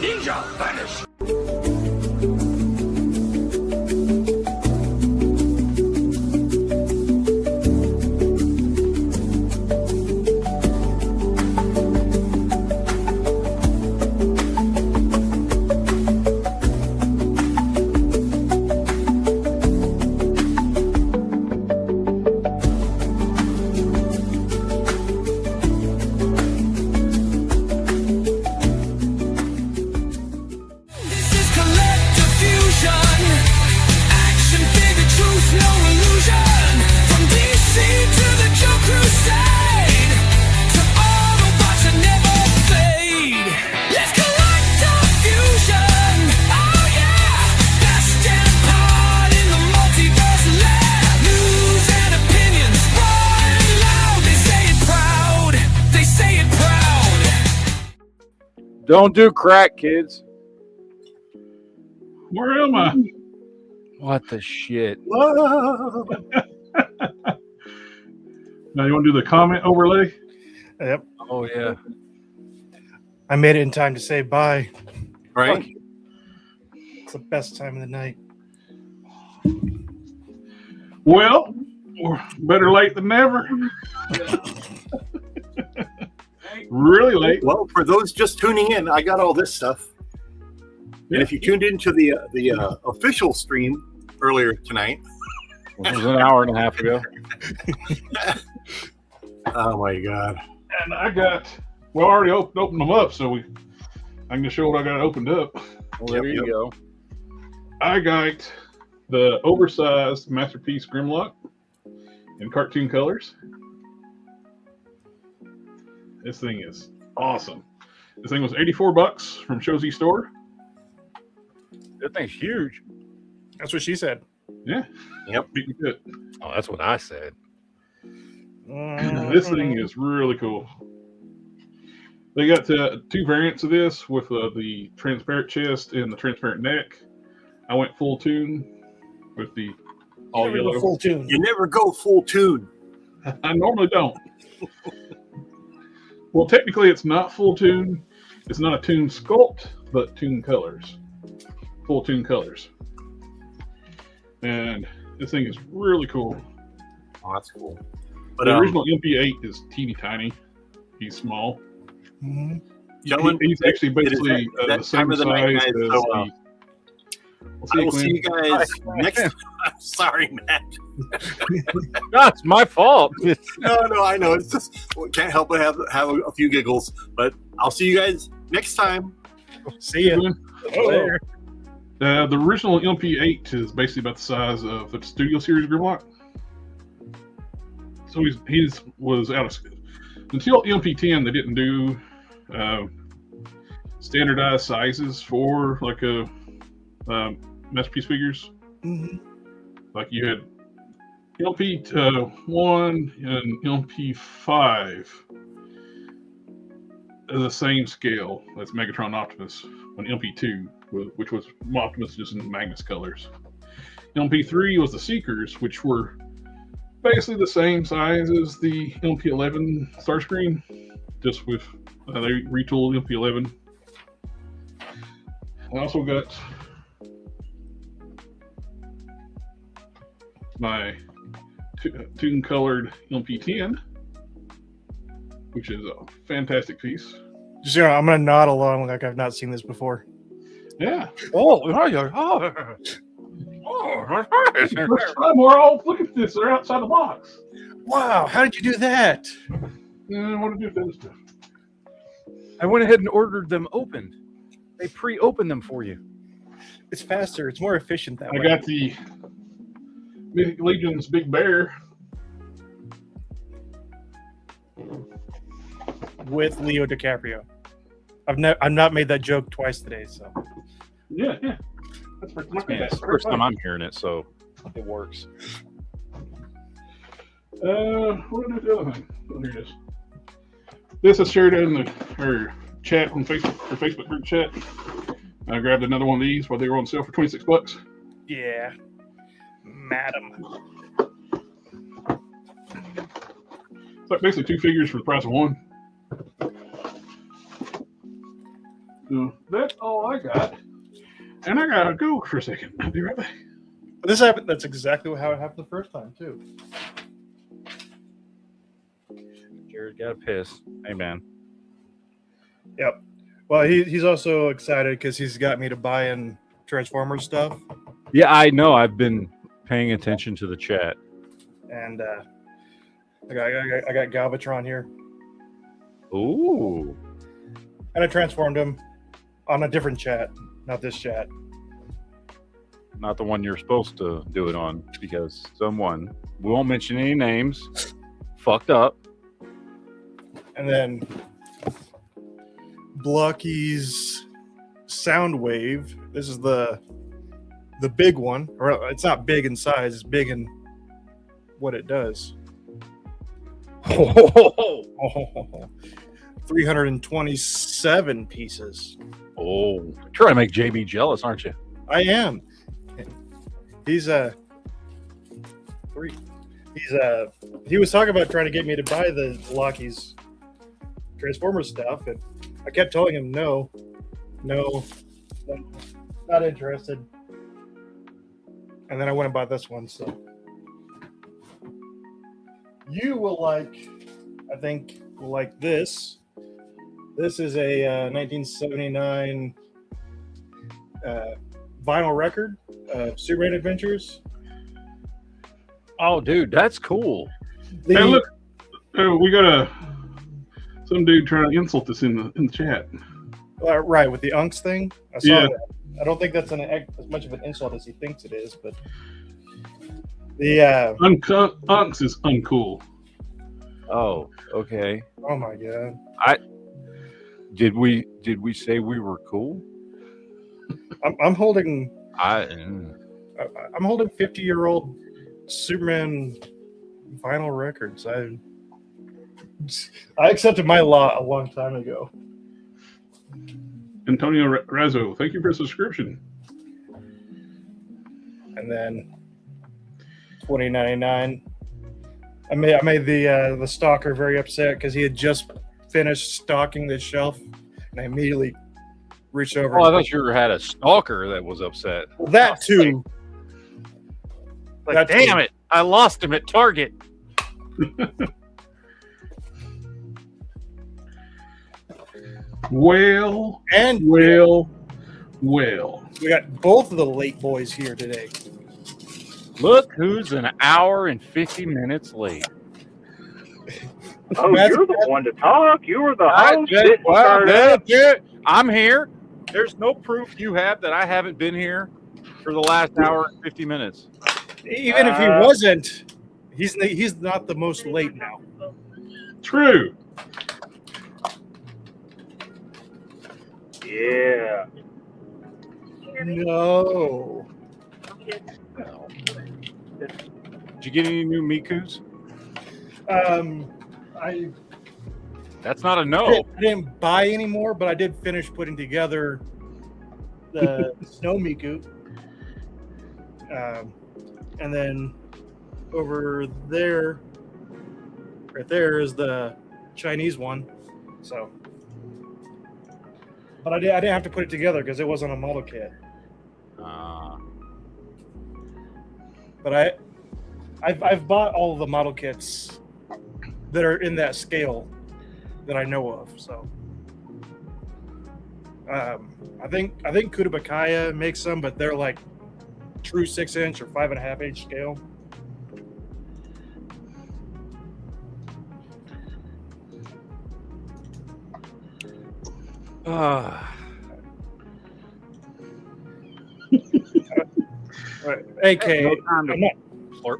Ninja vanish. Don't do crack, kids. Where am I? What the shit? Now you want to do the comment overlay? Yep. Oh, yeah. I made it in time to say bye. Right? It's the best time of the night. Well, we're better late than never. Really late. Well, for those just tuning in, I got all this stuff. And if you tuned into the official stream earlier tonight, It was an hour and a half ago. oh my God! And I got, well, I already opened them up, so I can just show what I got opened up. Well, there you go. I got the oversized Masterpiece Grimlock in cartoon colors. This thing is awesome. This thing was $84 from Shozy Store. That thing's huge. That's what she said. Yeah. Yep. Beat me good. Oh, that's what I said. This thing is really cool. They got two variants of this with the transparent chest and the transparent neck. I went full tune with the all yellow. Full tune. You never go full tune. I normally don't. Well, technically, it's not full tune. It's not a tune sculpt, but tune colors. Full tune colors. And this thing is really cool. Oh, that's cool. But The original MP8 is teeny tiny. He's small. Mm-hmm. gentlemen, He's actually it is basically that the same time of the night, size guys, as so, the. I will see you guys next. I'm sorry, Matt. That's my fault. No, I know. It's just can't help but have a few giggles. But I'll see you guys next time. See ya. Later. The original MP8 is basically about the size of the Studio Series Grimlock. So he was out of until MP10. They didn't do standardized sizes for like a Masterpiece figures. Mm-hmm. Like you had LP1 and LP5 are the same scale as Megatron Optimus. On LP2, which was Optimus just in Magnus colors. LP3 was the Seekers, which were basically the same size as the LP11 Starscream, just with they retooled LP11. I also got my tune colored LP10, which is a fantastic piece. Just, I'm going to nod along like I've not seen this before. Yeah. Oh, First time we're all look at this. They're outside the box. Wow, how did you do that? I want to do this stuff. I went ahead and ordered them opened. They pre-opened them for you. It's faster. It's more efficient that I way. got the Mythic Legion's Big Bear. With Leo DiCaprio. I've not made that joke twice today, so. Yeah. That's It's the first time I'm hearing it, so it works. What did I do the other thing? Oh, here it is. This is shared in our chat on Facebook, or Facebook group chat. I grabbed another one of these while they were on sale for $26. Yeah. Madam. It's like basically two figures for the price of one. So that's all I got. And I gotta go for a second. I'll be right back. But this happened. That's exactly how it happened the first time too. Jared got a piss. Hey, man. Yep. Well, he's also excited because he's got me to buy in Transformers stuff. Yeah, I know. I've been paying attention to the chat. And I got Galvatron here. Ooh. And I transformed him on a different chat, not this chat. Not the one you're supposed to do it on, because someone, we won't mention any names, fucked up. And then Blocky's Soundwave. This is the big one. Or it's not big in size, it's big in what it does. 327 pieces. Oh, trying to make JB jealous, aren't you? I am. He was talking about trying to get me to buy the Lockheed's Transformers stuff, and I kept telling him no, not interested. And then I went and bought this one. So you will like, I think, will like this. This is a 1979 vinyl record of Superman Adventures. Oh, dude, that's cool. Hey, look, we got some dude trying to insult us in the chat. Right, with the Unks thing. I saw that. I don't think that's as much of an insult as he thinks it is, but the Unks is uncool. Oh, okay. Oh my god. Did we say we were cool? I'm holding. I'm holding 50-year-old Superman vinyl records. I accepted my lot a long time ago. Antonio Razzo, thank you for the subscription. And then $20.99. I made the stalker very upset because he had just finished stocking the shelf, and I immediately reached over. Oh, I thought you had a stalker that was upset. Well, that too. Like, damn it! I lost him at Target. Well. We got both of the late boys here today. Look who's an hour and 50 minutes late. Oh, you're the one to talk. You were the host. I'm here. There's no proof you have that I haven't been here for the last hour and 50 minutes. Even if he wasn't, he's not the most late now. True. Yeah. No. Did you get any new Mikus? That's not a no. I didn't buy any more, but I did finish putting together the Snow Miku. And then over there, right there is the Chinese one. So, but I didn't have to put it together because it wasn't a model kit. But I've bought all of the model kits that are in that scale that I know of. So I think Kudabakaya makes some, but they're like true 6-inch or 5.5-inch scale. Right. AK, no time to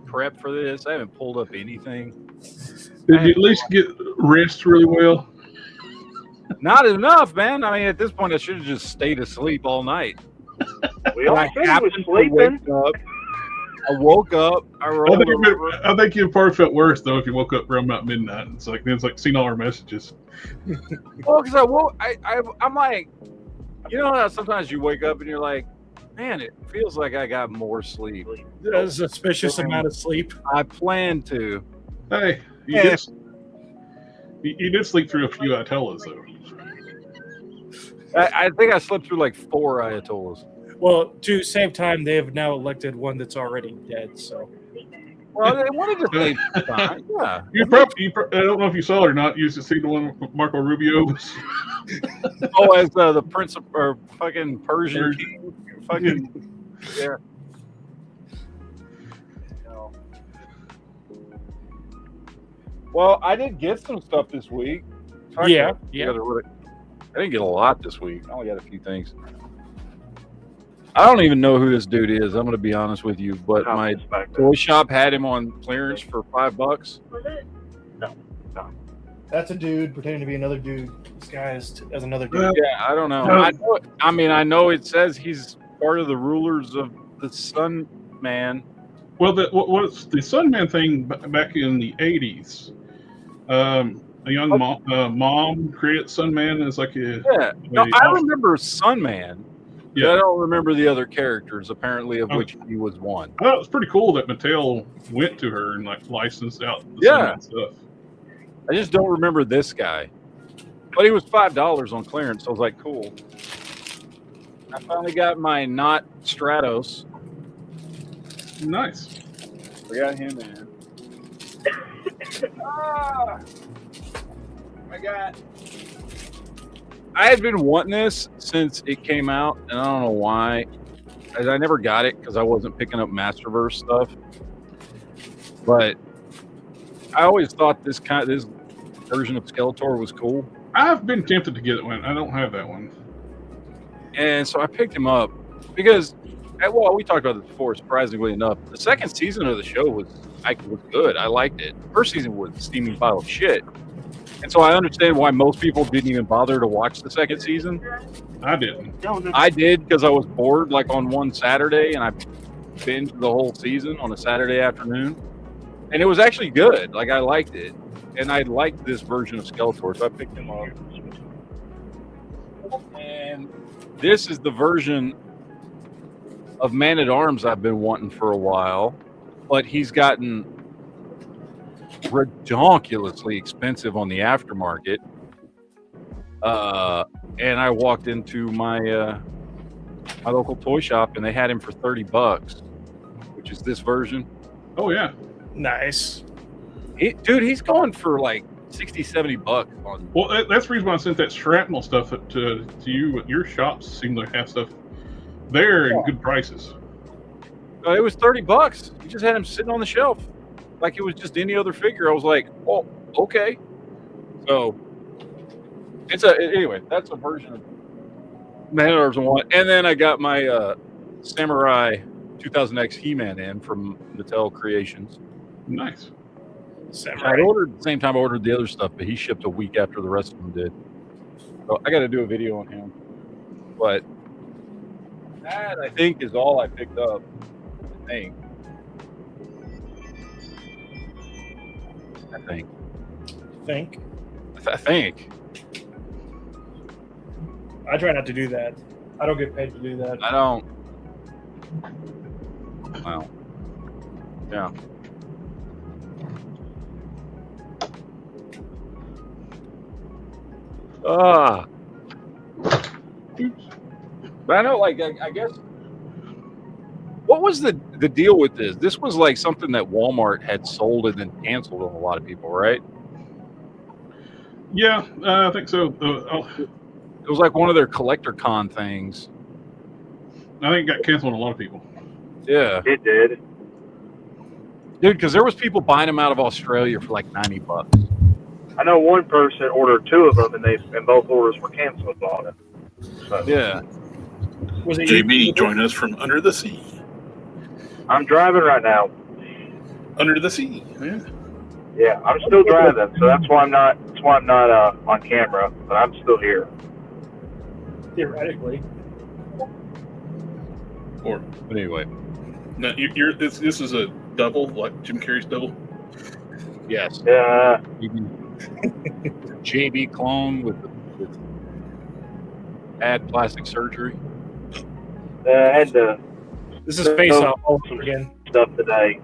prep for this. I haven't pulled up anything. Did you at least get rest really well? Not enough, man. I mean, at this point, I should have just stayed asleep all night. We all said he was sleeping. I woke up. I think you probably felt worse though if you woke up around about midnight. It's like seeing all our messages. Well, because I woke, I'm like, you know how sometimes you wake up and you're like, man, it feels like I got more sleep. That's a suspicious amount of sleep. I plan to. Hey, you did sleep through a few Atellas though. I think I slept through like 4 Ayatollahs. Well, to save time, they have now elected one that's already dead. So Well, they wanted to save time. Yeah. I don't know if you saw it or not. You used to see the one with Marco Rubio. Oh, as the Prince of or fucking Persian king. Fucking yeah. Well, I did get some stuff this week. Yeah. I didn't get a lot this week. I only got a few things. I don't even know who this dude is. I'm going to be honest with you, but my toy shop had him on clearance for $5. No. That's a dude pretending to be another dude disguised as another dude. Yeah, I don't know. I know it says he's part of the rulers of the Sun Man. Well, what's the Sunman thing back in the 80s? A young mom created Sunman as like a... Yeah. No, I remember Sunman. Yeah. I don't remember the other characters, apparently, of which he was one. I thought it was pretty cool that Mattel went to her and like licensed out the Sunman stuff. I just don't remember this guy. But he was $5 on clearance, so I was like, cool. I finally got my not Stratos. Nice. We got him in. I had been wanting this since it came out, and I don't know why. I never got it because I wasn't picking up Masterverse stuff. But I always thought this version of Skeletor was cool. I've been tempted to get one. I don't have that one. And so I picked him up because, well, we talked about this before, surprisingly enough. The second season of the show was good. I liked it. The first season was a steaming pile of shit. And so I understand why most people didn't even bother to watch the second season. I didn't. I did because I was bored like on one Saturday, and I binged the whole season on a Saturday afternoon. And it was actually good. Like, I liked it. And I liked this version of Skeletor, so I picked him up. And this is the version of Man-at-Arms I've been wanting for a while. But he's gotten redonkulously expensive on the aftermarket. And I walked into my my local toy shop, and they had him for $30, which is this version. Oh, yeah. Nice. Dude, he's going for like $60-$70 on. Well, that's the reason why I sent that shrapnel stuff to you. Your shops seem to have stuff there and good prices. It was $30. He just had him sitting on the shelf like it was just any other figure. I was like, oh, okay. So anyway, that's a version of Man-at-Arms one. And then I got my Samurai 2000X He-Man in from Mattel Creations. Nice. I ordered at the same time I ordered the other stuff, but he shipped a week after the rest of them did. So I got to do a video on him. But that, I think, is all I picked up. I think. I try not to do that. I don't get paid to do that. I don't. Wow. Yeah. But I know, like, I guess. What was the deal with this? This was like something that Walmart had sold and then canceled on a lot of people, right? Yeah, I think so. It was like one of their collector con things. I think it got canceled on a lot of people. Yeah. It did. Dude, because there was people buying them out of Australia for like $90. I know one person ordered 2 of them, and both orders were canceled on it. So. Yeah. Was it JB, join us from under the sea. I'm driving right now. Under the sea. Yeah. Yeah, I'm still driving, so that's why I'm not on camera, but I'm still here. Theoretically. Or But anyway. now this is a double, like Jim Carrey's double. Yes. Yeah. JB clone with bad plastic surgery. I had to This is face off all over again. stuff today.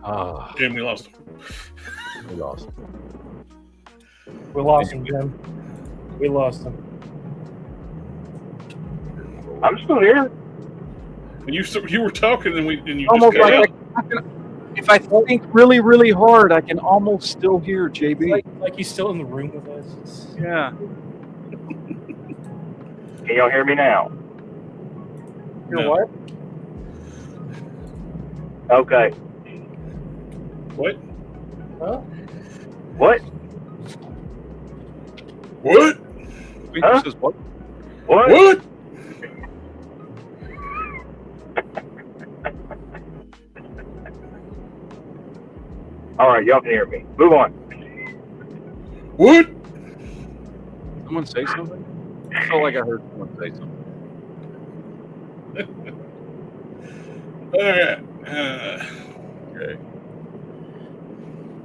Ah, And we lost him. we lost. We lost him, Jim. We lost him. I'm still here. And you were talking, and you Almost just cut like out. if I think really, really hard, I can almost still hear JB. Like he's still in the room with us. Yeah. Can y'all hear me now? You're No. what? Okay. What? Huh? What? What? Wait, Huh? says what? What? What? All right, y'all can hear me. Move on. What? Someone say something? I felt like I heard someone say something. All right. Okay.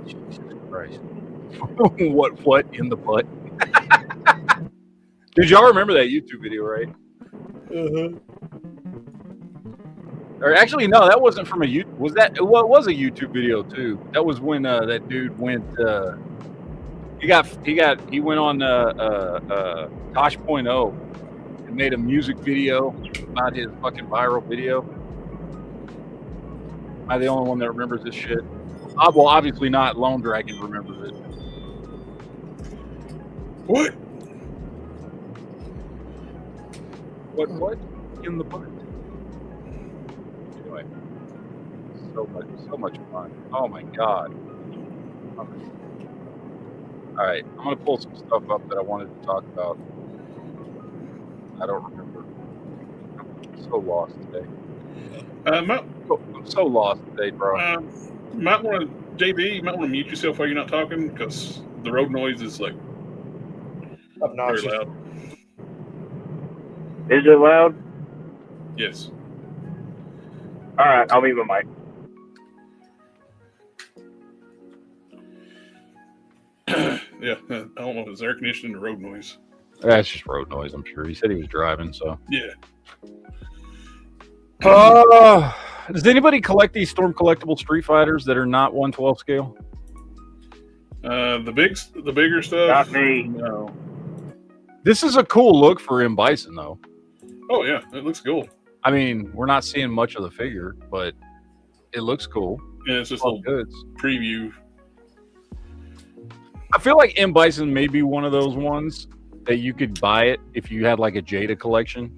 Jesus Christ. What in the butt? Did y'all remember that YouTube video, right? Or actually, no, that wasn't from a YouTube. Was that? Well, it was a YouTube video too. That was when that dude went. He went on Tosh.0 and made a music video about his fucking viral video. Am I the only one that remembers this shit? Well, obviously not. Lone Dragon remembers it. What? What in the butt? Anyway, so much fun. Oh my god. All right, I'm gonna pull some stuff up that I wanted to talk about. I don't remember. I'm so lost today. I'm so lost today, bro. Might want to, JB, you might want to mute yourself while you're not talking, because the road noise is like very Obnoxious. loud. Is it loud? Yes. All right, I'll mute my mic. Yeah, I don't know if it's air conditioning or road noise. That's just road noise, I'm sure. He said he was driving, so. Yeah. Does anybody collect these Storm collectible Street Fighters that are not 1/12 scale? The bigger stuff. Not me. No. This is a cool look for M. Bison, though. Oh yeah, it looks cool. I mean, we're not seeing much of the figure, but it looks cool. Yeah, it's just a All little goods. preview. I feel like M. Bison may be one of those ones that you could buy it if you had like a Jada collection.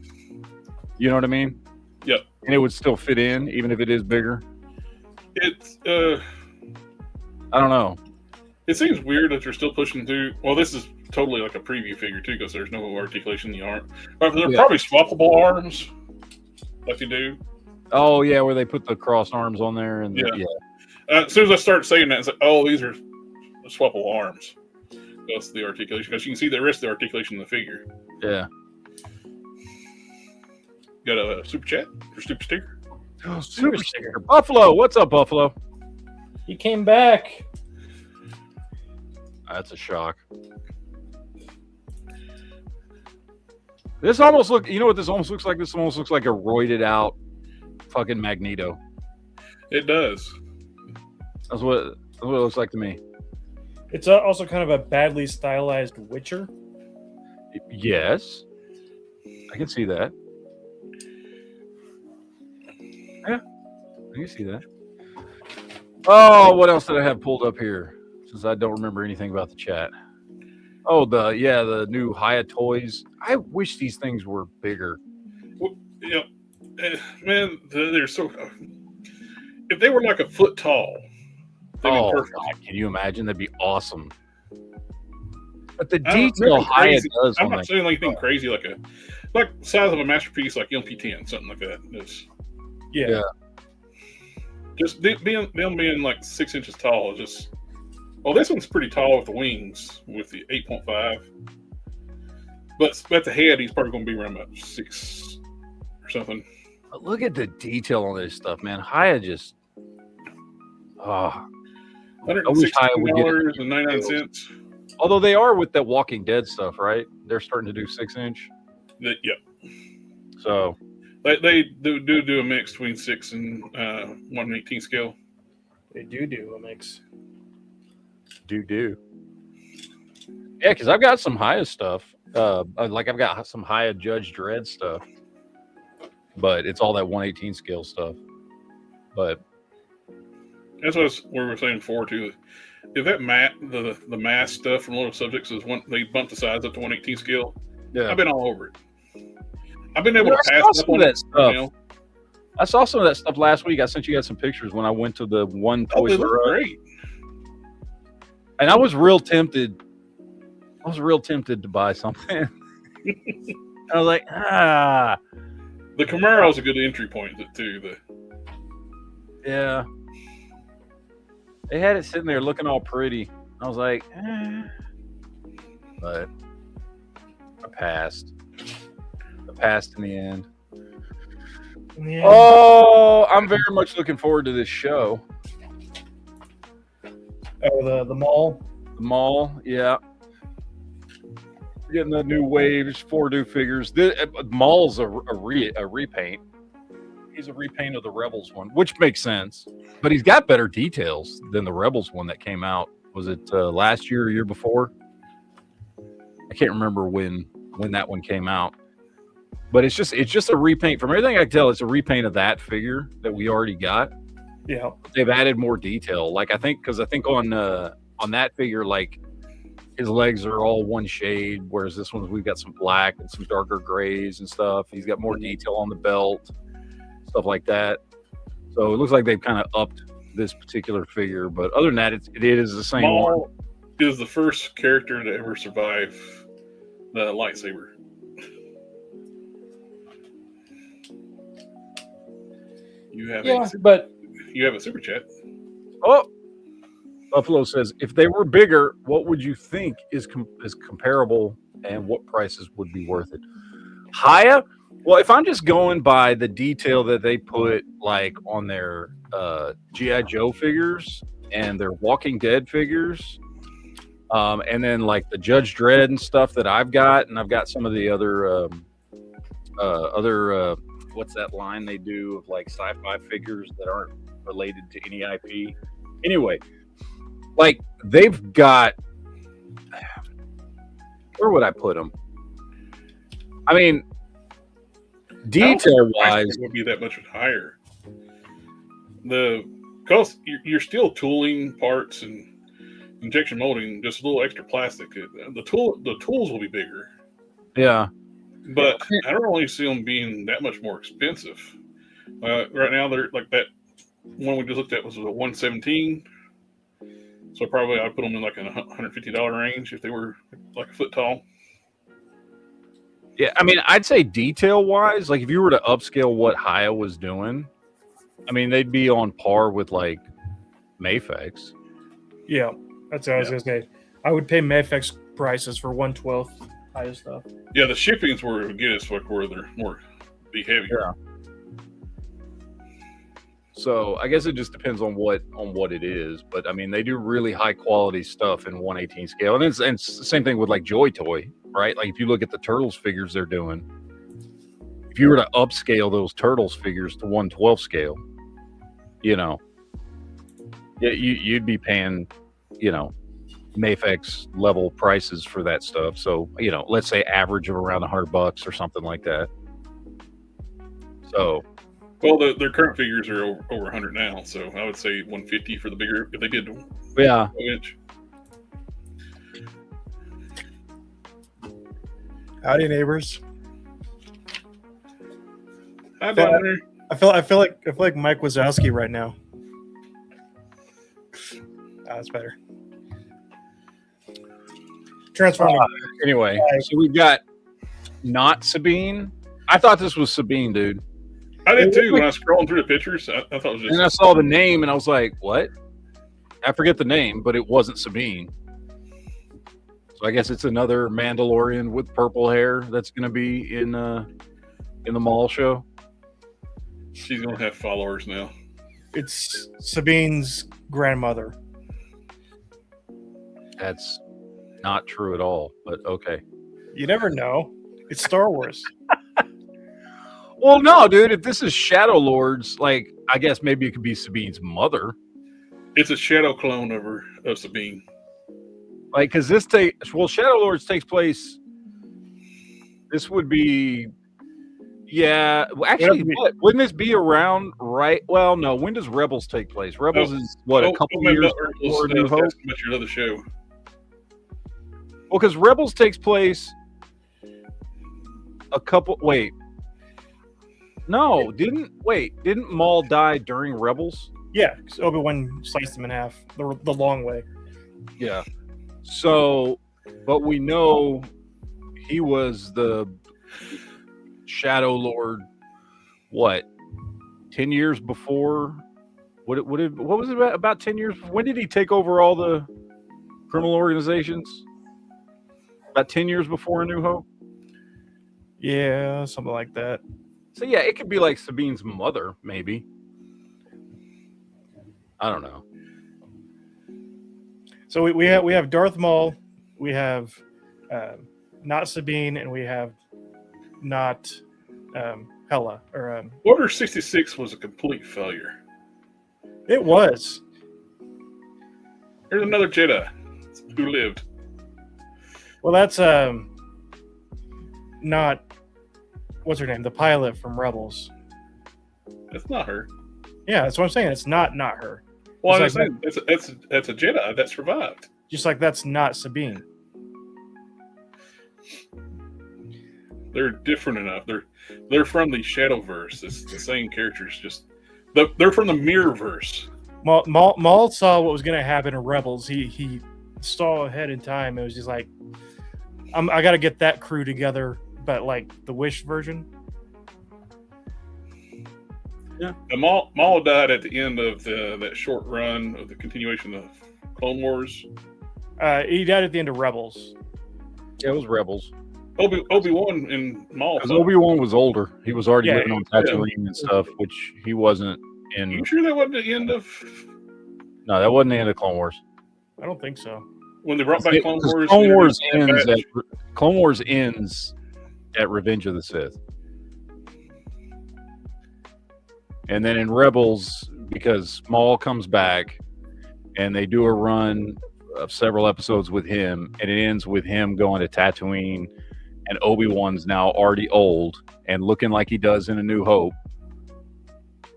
You know what I mean? Yep. And it would still fit in, even if it is bigger. It's I don't know. it seems weird that you're still pushing through. Well, this is totally like a preview figure too, because there's no articulation in the arm. But they're probably swappable arms, like you do. Oh yeah, where they put the cross arms on there, and Yeah. As soon as I start saying that, it's like, oh, these are swappable arms. That's the articulation, because you can see the rest of the articulation in the figure. yeah. Got a super chat or super sticker? Oh, super sticker. Buffalo, what's up, Buffalo? He came back. That's a shock. This almost look. You know what this almost looks like? This almost looks like a roided out fucking Magneto. It does. That's what it looks like to me. It's also kind of a badly stylized Witcher. Yes, I can see that. Yeah, I can see that. Oh, what else did I have pulled up here? Since I don't remember anything about the chat. Oh, the new Haya toys. I wish these things were bigger. Well, you know, man, they're so. If they were like a foot tall, they'd be Oh perfect. God, can you imagine? That'd be awesome. But the I don't- detail nothing Haya crazy. does I'm on not that. saying anything crazy like size of a masterpiece, like LP10, something like that. Yeah. Just them being like 6 inches tall is just. Well, this one's pretty tall with the wings, with the 8.5. But at the head, he's probably going to be around about 6 or something. But look at the detail on this stuff, man. Haya just. Oh, Haya would get it. $116.99. although they are with that Walking Dead stuff, right? They're starting to do 6-inch. Yep. So They do a mix between 6 and 1/18 scale. They do a mix. Do. Yeah, because I've got some Haya stuff. Like I've got some Haya Judge Dredd stuff, but it's all that 1/18 scale stuff. But That's what we were saying before too. If that the mass stuff from Little Subjects is one, they bumped the size up to 1/18 scale. yeah, I've been all over it. I've been able to I pass saw up some on of it. that stuff. You know? I saw some of that stuff last week. I sent you guys some pictures when I went to the one Oh, Toys they R look Us, great. and I was real tempted. To buy something. I was like, The Camaro's a good entry point too. yeah. They had it sitting there looking all pretty. I was like, but I passed. In the end. Yeah. Oh, I'm very much looking forward to this show. Oh, the mall. The mall, yeah. Getting the new waves, 4 new figures. The mall's a repaint. He's a repaint of the Rebels one, which makes sense. But he's got better details than the Rebels one that came out. Was it last year or year before? I can't remember when that one came out. But it's just a repaint. From everything I can tell, it's a repaint of that figure that we already got. Yeah. They've added more detail. Like I think on that figure, like his legs are all one shade, whereas this one we've got some black and some darker grays and stuff. He's got more detail on the belt, stuff like that. So it looks like they've kind of upped this particular figure. But other than that, it is the same one. Maul is the first character to ever survive the lightsaber. You have a super chat. Oh, Buffalo says, if they were bigger, what would you think is comparable and what prices would be worth it? Haya? Well, if I'm just going by the detail that they put like on their G.I. Joe figures and their Walking Dead figures, and then like the Judge Dredd and stuff that I've got, and I've got some of the other what's that line they do of like sci-fi figures that aren't related to any IP? Anyway, like they've got, where would I put them? I mean, detail wise, would be that much higher. Because you're still tooling parts and injection molding, just a little extra plastic. The tools will be bigger. Yeah. But I don't really see them being that much more expensive. Right now, they're like that one we just looked at was a 117. So probably I'd put them in like a $150 range if they were like a foot tall. Yeah, I mean, I'd say detail-wise, like if you were to upscale what Haya was doing, I mean, they'd be on par with like Mafex. Yeah, that's what I was gonna say. I would pay Mafex prices for 1/12 Haya stuff. Yeah, the shipping's where it would get us, like where they're more be heavier. Yeah. So I guess it just depends on what it is, but I mean they do really high quality stuff in 1/18 scale, and it's the same thing with like Joy Toy, right? Like if you look at the Turtles figures they're doing, if you were to upscale those Turtles figures to 1/12 scale, you know, yeah, you'd be paying, you know, Mafex level prices for that stuff. So you know, let's say average of around $100 or something like that. So. Well, their current figures are over 100 now, so I would say 150 for the bigger if they did. Yeah. Inch. Howdy, neighbors. Hi, down there. I feel like Mike Wazowski right now. That's better. Transforming. Anyway, so we've got not Sabine. I thought this was Sabine, dude. I did too. When I was scrolling through the pictures, I thought it was just. And I saw the name, and I was like, "What?" I forget the name, but it wasn't Sabine. So I guess it's another Mandalorian with purple hair that's going to be in the mall show. She's gonna have followers now. It's Sabine's grandmother. That's not true at all, but okay. You never know. It's Star Wars. Well, no, dude. If this is Shadow Lords, like I guess maybe it could be Sabine's mother. It's a shadow clone of Sabine. Like, because Shadow Lords takes place. This would be, yeah. Well, actually, wouldn't this be around right? Well, no. When does Rebels take place? Rebels is what, a couple years before New Hope? That's your other show. Well, because Rebels takes place a couple. Wait, no, didn't Maul die during Rebels? Yeah, Obi-Wan sliced him in half the long way. Yeah. So, but we know he was the Shadow Lord. What? 10 years before? What was it about 10 years? When did he take over all the criminal organizations? About 10 years before A New Hope? Yeah, something like that. So yeah, it could be like Sabine's mother, maybe. I don't know. So we have Darth Maul, we have not Sabine, and we have not Hela or Order 66 was a complete failure. It was. There's another Jedi who lived. Well, that's not what's her name, the pilot from Rebels. That's not her. Yeah, that's what I'm saying. It's not her. Well, It's I'm saying that's a Jedi that survived. Just like that's not Sabine. They're different enough. They're from the Shadowverse. It's the same characters. Just they're from the Mirrorverse. Maul saw what was going to happen in Rebels. He saw ahead in time. It was just like, I got to get that crew together, but like the Wish version. Yeah, and Maul died at the end of that short run of the continuation of Clone Wars. He died at the end of Rebels. Yeah, it was Rebels. Obi-Wan and Maul. Because Obi-Wan was older. He was already living on Tatooine and stuff, which he wasn't in. You sure that wasn't the end of? No, that wasn't the end of Clone Wars. I don't think so. When they brought back Clone Wars. Clone Wars ends at Revenge of the Sith. And then in Rebels, because Maul comes back and they do a run of several episodes with him, and it ends with him going to Tatooine, and Obi-Wan's now already old and looking like he does in A New Hope,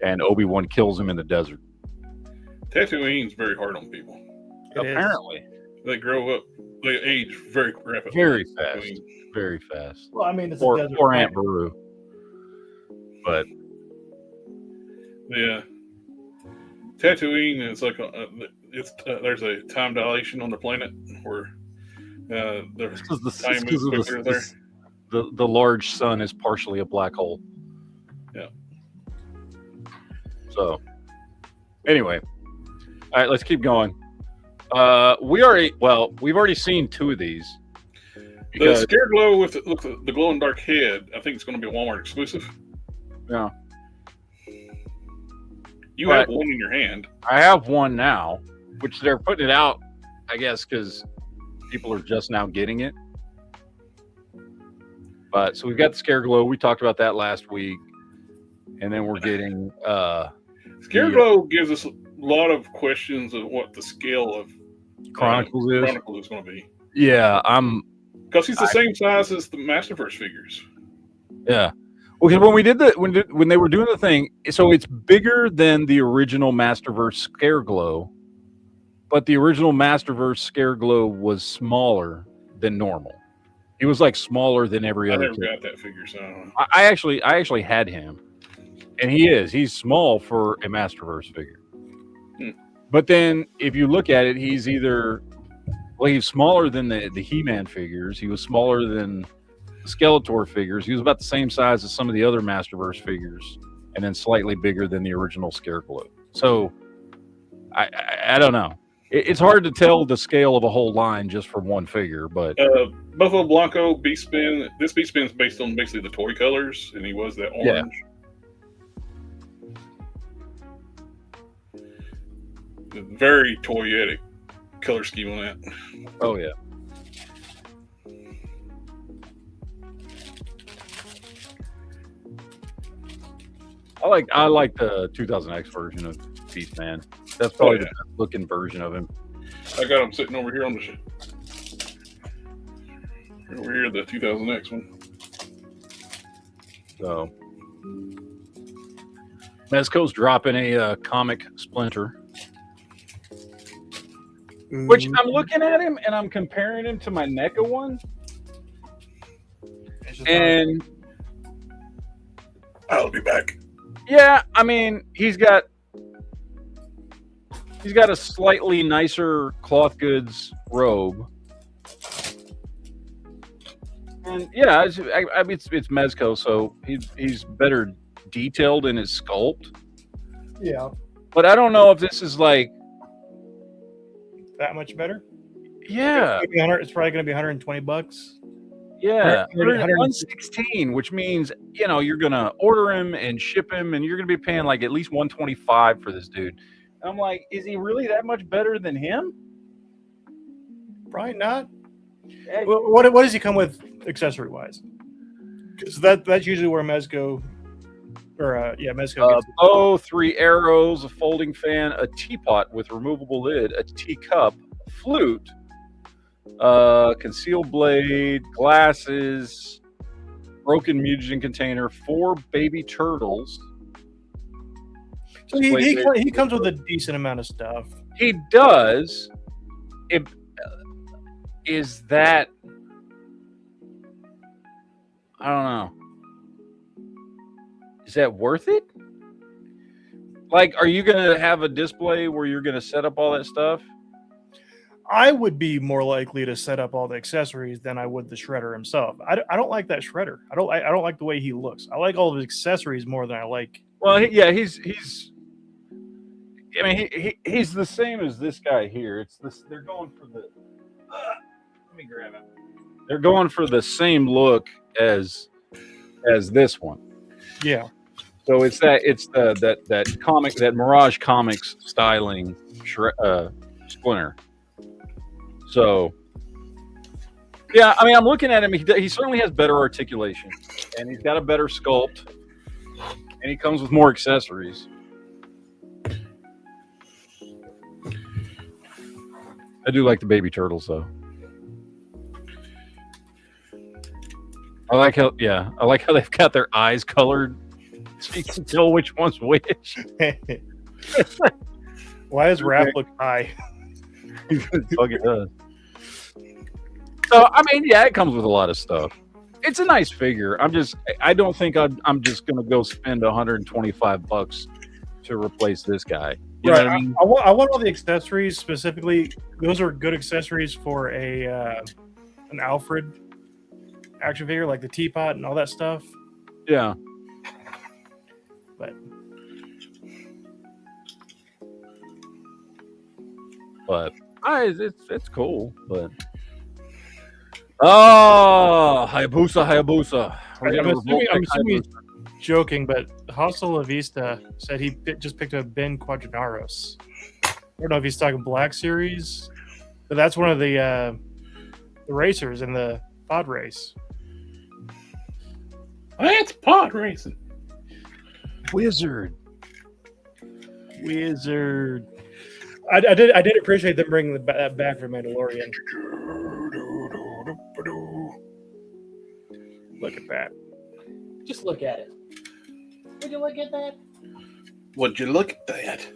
and Obi-Wan kills him in the desert. Tatooine's very hard on people. Apparently. They grow up, they age very rapidly. Very fast. Very fast. Well, I mean, it's or Aunt Beru. But yeah, Tatooine is like there's a time dilation on the planet where the large sun is partially a black hole. Yeah. So, anyway, all right, let's keep going. We've already seen two of these. The Scareglow with the glow in dark head, I think it's going to be a Walmart exclusive. Yeah. You have one in your hand. I have one now, which they're putting it out, I guess, because people are just now getting it. But so we've got the Scareglow. We talked about that last week, and then we're getting Scareglow gives us a lot of questions of what the scale of Chronicles is going to be. Yeah, because he's the same size as the Masterverse figures. Yeah. Well, because when they were doing the thing, so it's bigger than the original Masterverse Scareglow, but the original Masterverse Scareglow was smaller than normal. He was like smaller than every other. I never got that figure, so I don't know. I actually had him, and he's small for a Masterverse figure. But then if you look at it, he's smaller than the He-Man figures. He was smaller than Skeletor figures. He was about the same size as some of the other Masterverse figures, and then slightly bigger than the original Scareglow. So I don't know. It's hard to tell the scale of a whole line just from one figure. But Buffalo Blanco Beastspin. This Beastspin is based on basically the toy colors, and he was that orange. Yeah. Very toyetic color scheme on that. Oh yeah. I like the 2000X version of Beastman. That's probably yeah. the best looking version of him. I got him sitting over here on the ship. Over here, the 2000X one. So, Mezco's dropping a comic Splinter, which I'm looking at him and I'm comparing him to my NECA one, and I'll be back. yeah, I mean he's got a slightly nicer cloth goods robe. And yeah, I mean, it's Mezco, so he's better detailed in his sculpt. Yeah, But I don't know if this is like, that much better. yeah, It's probably going to be $120. yeah, 100 116, which means you're gonna order him and ship him, and you're gonna be paying like at least 125 for this dude. And I'm like, is he really that much better than him? Probably not. Well, what does he come with accessory wise? Because that's usually where Mezco, Mezco gets. Bow, 3 arrows, a folding fan, a teapot with removable lid, a teacup, a flute, concealed blade, glasses, broken mutagen container, 4 baby turtles. So he comes with a decent amount of stuff. He does. Is that? I don't know. Is that worth it? Like, are you going to have a display where you're going to set up all that stuff? I would be more likely to set up all the accessories than I would the shredder himself. I don't like that shredder. I don't like the way he looks. I like all of his accessories more than I like. Well, he's. I mean, he's the same as this guy here. It's this. They're going for the. Let me grab it. They're going for the same look as this one. Yeah. So it's that comic, that Mirage Comics styling Splinter. So yeah, I mean, I'm looking at him. He certainly has better articulation, and he's got a better sculpt, and he comes with more accessories. I do like the baby turtles, though. I like how they've got their eyes colored, so you can tell which one's which. Why does Raph look high? Fuck, it does. So I mean, yeah, it comes with a lot of stuff. It's a nice figure. I don't think I'm just gonna go spend $125 to replace this guy. You know what I mean? I want all the accessories specifically. Those are good accessories for an Alfred action figure, like the teapot and all that stuff. Yeah. But it's cool. But Hayabusa. I'm assuming he's joking, but Hostel La Vista said he just picked up Ben Quadranaros. I don't know if he's talking Black Series, but that's one of the racers in the pod race. That's pod racing. Wizard. I did appreciate them bringing that back for Mandalorian. Look at that. Just look at it. Would you look at that? Would you look at that?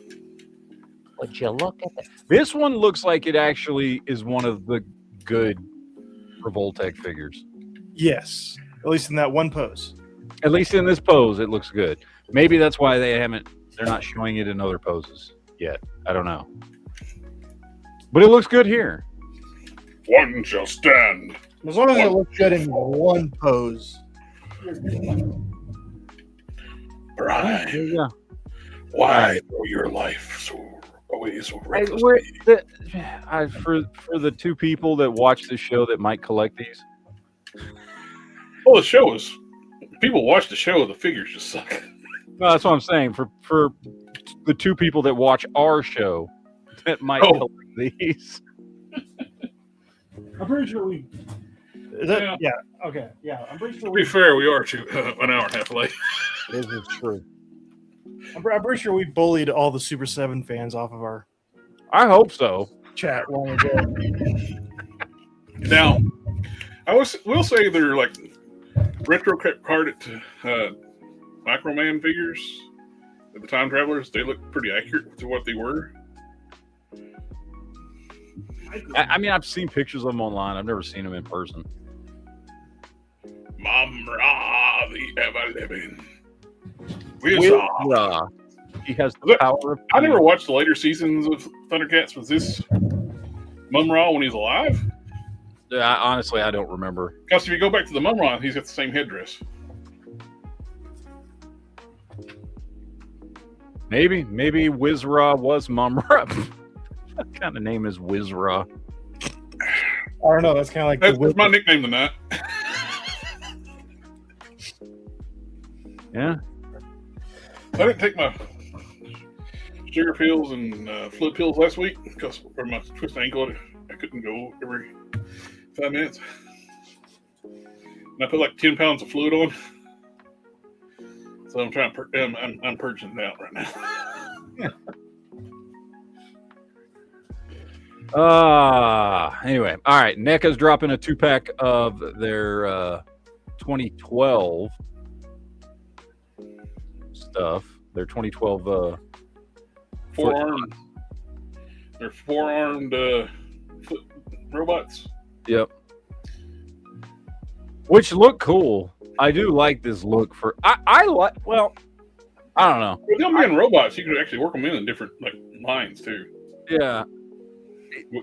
Would you look at that? This one looks like it actually is one of the good Revoltech figures. Yes, at least in that one pose. At least in this pose, it looks good. Maybe that's why they're not showing it in other poses yet. I don't know. But it looks good here. One shall stand. As long as it looks good in one pose. Brian, Yeah. why throw your life away so For recklessly? the 2 people that watch this show that might collect these. Well, the show is. People watch the show, the figures just suck. No, that's what I'm saying. For the 2 people that watch our show that might collect these. I'm pretty sure we. Yeah. Okay. Yeah. I'm pretty sure To be fair, we are an hour and a half late. This is true. I'm pretty sure we bullied all the Super 7 fans off of our I hope so. chat long ago. Now, will say they're like retro carded Microman figures. The Time Travelers, they look pretty accurate to what they were. I mean, I've seen pictures of them online. I've never seen them in person. Mamra the Ever-Living. He has the power of... I never watched the later seasons of Thundercats. Was this Mumra when he's alive? Honestly, I don't remember. Because if you go back to the Mumra, he's got the same headdress. Maybe Wizra was Mumra. What kind of name is Wizra? I don't know. That's kind of like That's my nickname tonight. Yeah. I didn't take my sugar pills and fluid pills last week because of my twisted ankle. I couldn't go every 5 minutes. And I put like 10 pounds of fluid on. So I'm trying to I'm purging it out right now. Anyway, all right. NECA's dropping a 2-pack of their 2012 stuff. Their 2012 four-armed. They're four-armed robots. Yep. Which look cool. I do like this look for. I like. Well, I don't know. With them being robots, you could actually work them in different like lines too. Yeah.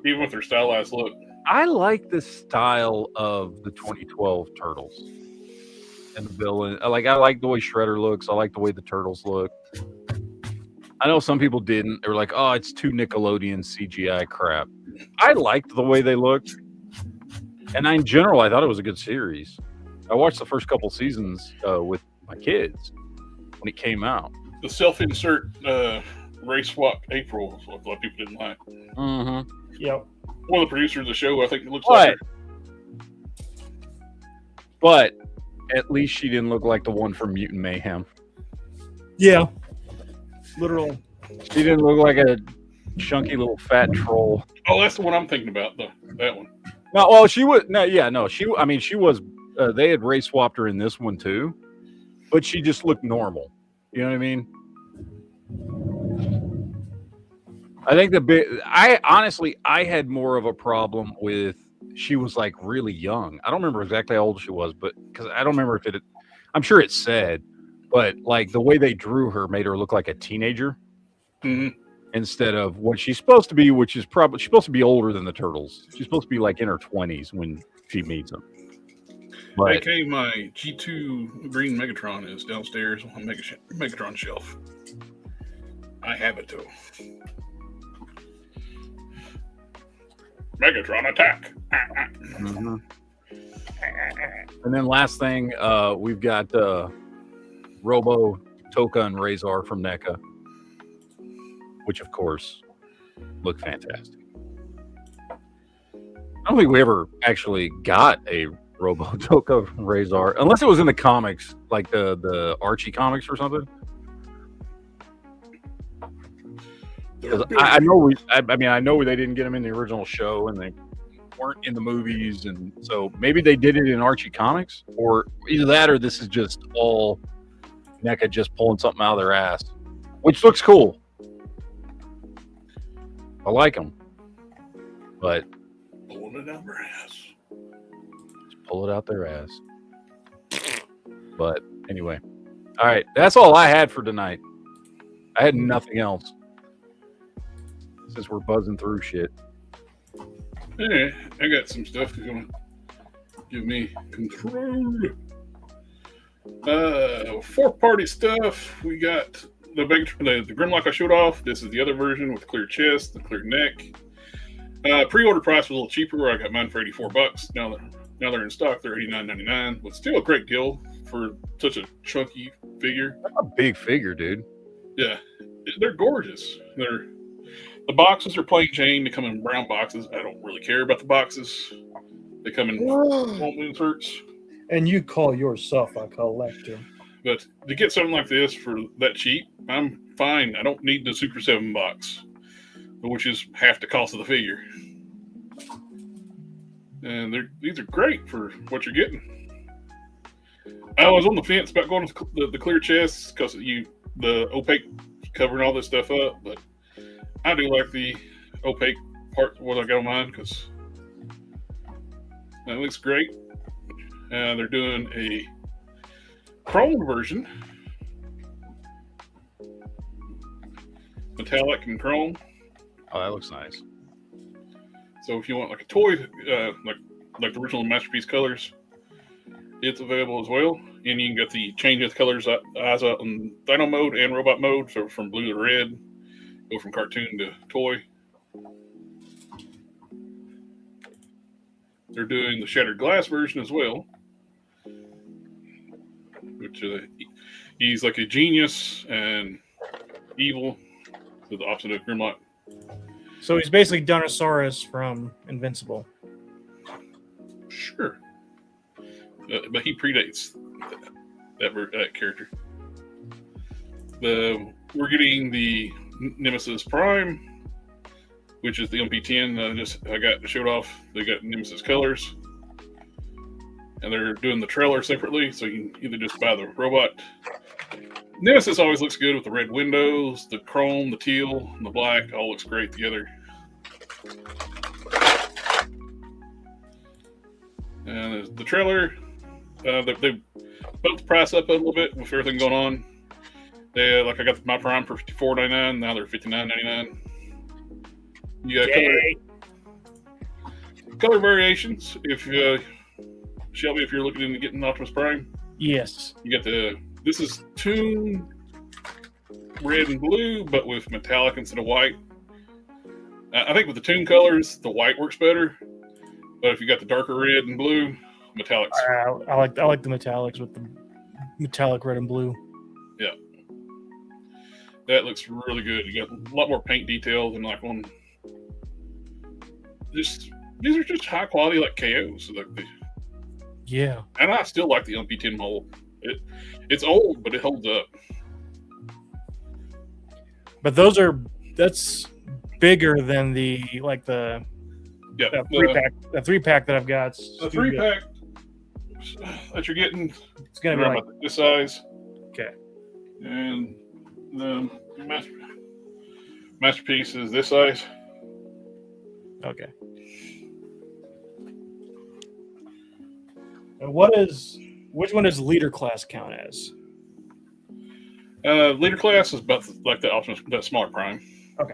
Even with their stylized look. I like the style of the 2012 Turtles and the villain. I like the way Shredder looks. I like the way the Turtles look. I know some people didn't. They were like, "Oh, it's too Nickelodeon CGI crap." I liked the way they looked, and in general, I thought it was a good series. I watched the first couple seasons with my kids when it came out. The self-insert race swap April is what a lot of people didn't like. Mm-hmm. Yep. One of the producers of the show, I think, it looks like. But at least she didn't look like the one from Mutant Mayhem. Yeah. Literal. She didn't look like a chunky little fat troll. Oh, that's the one I'm thinking about. That one. No, well, she was. No, yeah, no. I mean, she was. They had race swapped her in this one too, but she just looked normal. You know what I mean? I think I had more of a problem with. She was like really young. I don't remember exactly how old she was, but because I don't remember if it. I'm sure it said, but like the way they drew her made her look like a teenager instead of what she's supposed to be, which is probably she's supposed to be older than the Turtles. She's supposed to be like in her 20s when she meets them. But, AK, my G2 green Megatron is downstairs on the Megatron shelf. I have it too. Megatron attack. Mm-hmm. And then last thing, we've got Robo, Toka, and Razor from NECA, which of course look fantastic. I don't think we ever actually got a Robo, Toka, Razor, unless it was in the comics, like the Archie comics or something. Because I know they didn't get them in the original show, and they weren't in the movies, and so maybe they did it in Archie Comics, or either that, or this is just all NECA just pulling something out of their ass, which looks cool. I like them, but pulling it out their ass. Just pull it out their ass. But anyway, all right, that's all I had for tonight. I had nothing else. Since we're buzzing through shit. Yeah, I got some stuff that's gonna give me control. 4-party stuff. We got the Grimlock I showed off. This is the other version with the clear chest, the clear neck. Pre-order price was a little cheaper. I got mine for $84. Now they're in stock. They're $89.99, but still a great deal for such a chunky figure. That's a big figure, dude. Yeah, they're gorgeous. The boxes are plain Jane. They come in brown boxes. I don't really care about the boxes. They come in foam inserts. And you call yourself a collector. But to get something like this for that cheap, I'm fine. I don't need the Super 7 box, which is half the cost of the figure. And these are great for what you're getting. I was on the fence about going to the clear chests because the opaque covering all this stuff up, but I do like the opaque part what I got on mine because it looks great. They're doing a chrome version, metallic and chrome. Oh, that looks nice. So if you want like a toy, like the original Masterpiece colors, it's available as well. And you can get the change of the colors eyes out in Dino mode and robot mode. So from blue to red, go from cartoon to toy. They're doing the shattered glass version as well, which he's like a genius and evil, so the opposite of Grimlock. So he's basically Dinosaurus from Invincible. Sure. But he predates that character. We're getting the Nemesis Prime, which is the MP10. I got showed off. They got Nemesis colors, and they're doing the trailer separately, so you can either just buy the robot. Nemesis always looks good with the red windows, the chrome, the teal, and the black. All looks great together. And the trailer, they bumped the price up a little bit with everything going on. I got my Prime for $54.99. Now they're $59.99. You got color variations. If Shelby, if you're looking into getting Optimus Prime, Yes. you got this is Toon red and blue, but with metallic instead of white. I think with the Toon colors, the white works better. But if you got the darker red and blue, metallics. I like the metallics with the metallic red and blue. Yeah, that looks really good. You got a lot more paint detail than like one. These are just high quality like KOs. Yeah. And I still like the LP10 mold. It's old, but it holds up. But that's bigger than the three pack that I've got. The 3-pack that you're getting, it's gonna be like this size. Okay. And the masterpiece is this size. Okay. And which one does leader class count as? Leader class is about like the Optimus, that smaller Prime. Okay.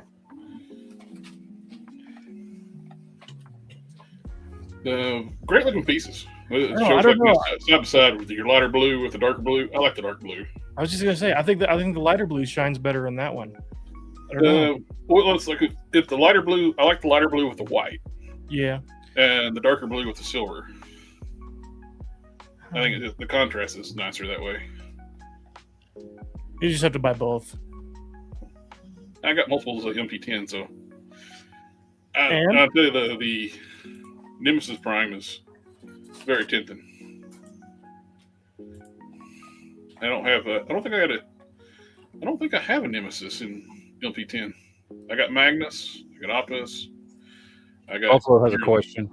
Great looking pieces. It I shows don't know. side by side with your lighter blue with the darker blue. I like the dark blue. I was just gonna say, I think the lighter blue shines better in that one. I don't know. Well, it's like if the lighter blue, I like the lighter blue with the white. Yeah. And the darker blue with the silver. I think the contrast is nicer that way. You just have to buy both. I got multiples of MP10, so And? I'll tell you the Nemesis Prime is very tempting. I don't think I have a Nemesis in LP10. I got Magnus, I got Optimus, I got. Also has a question.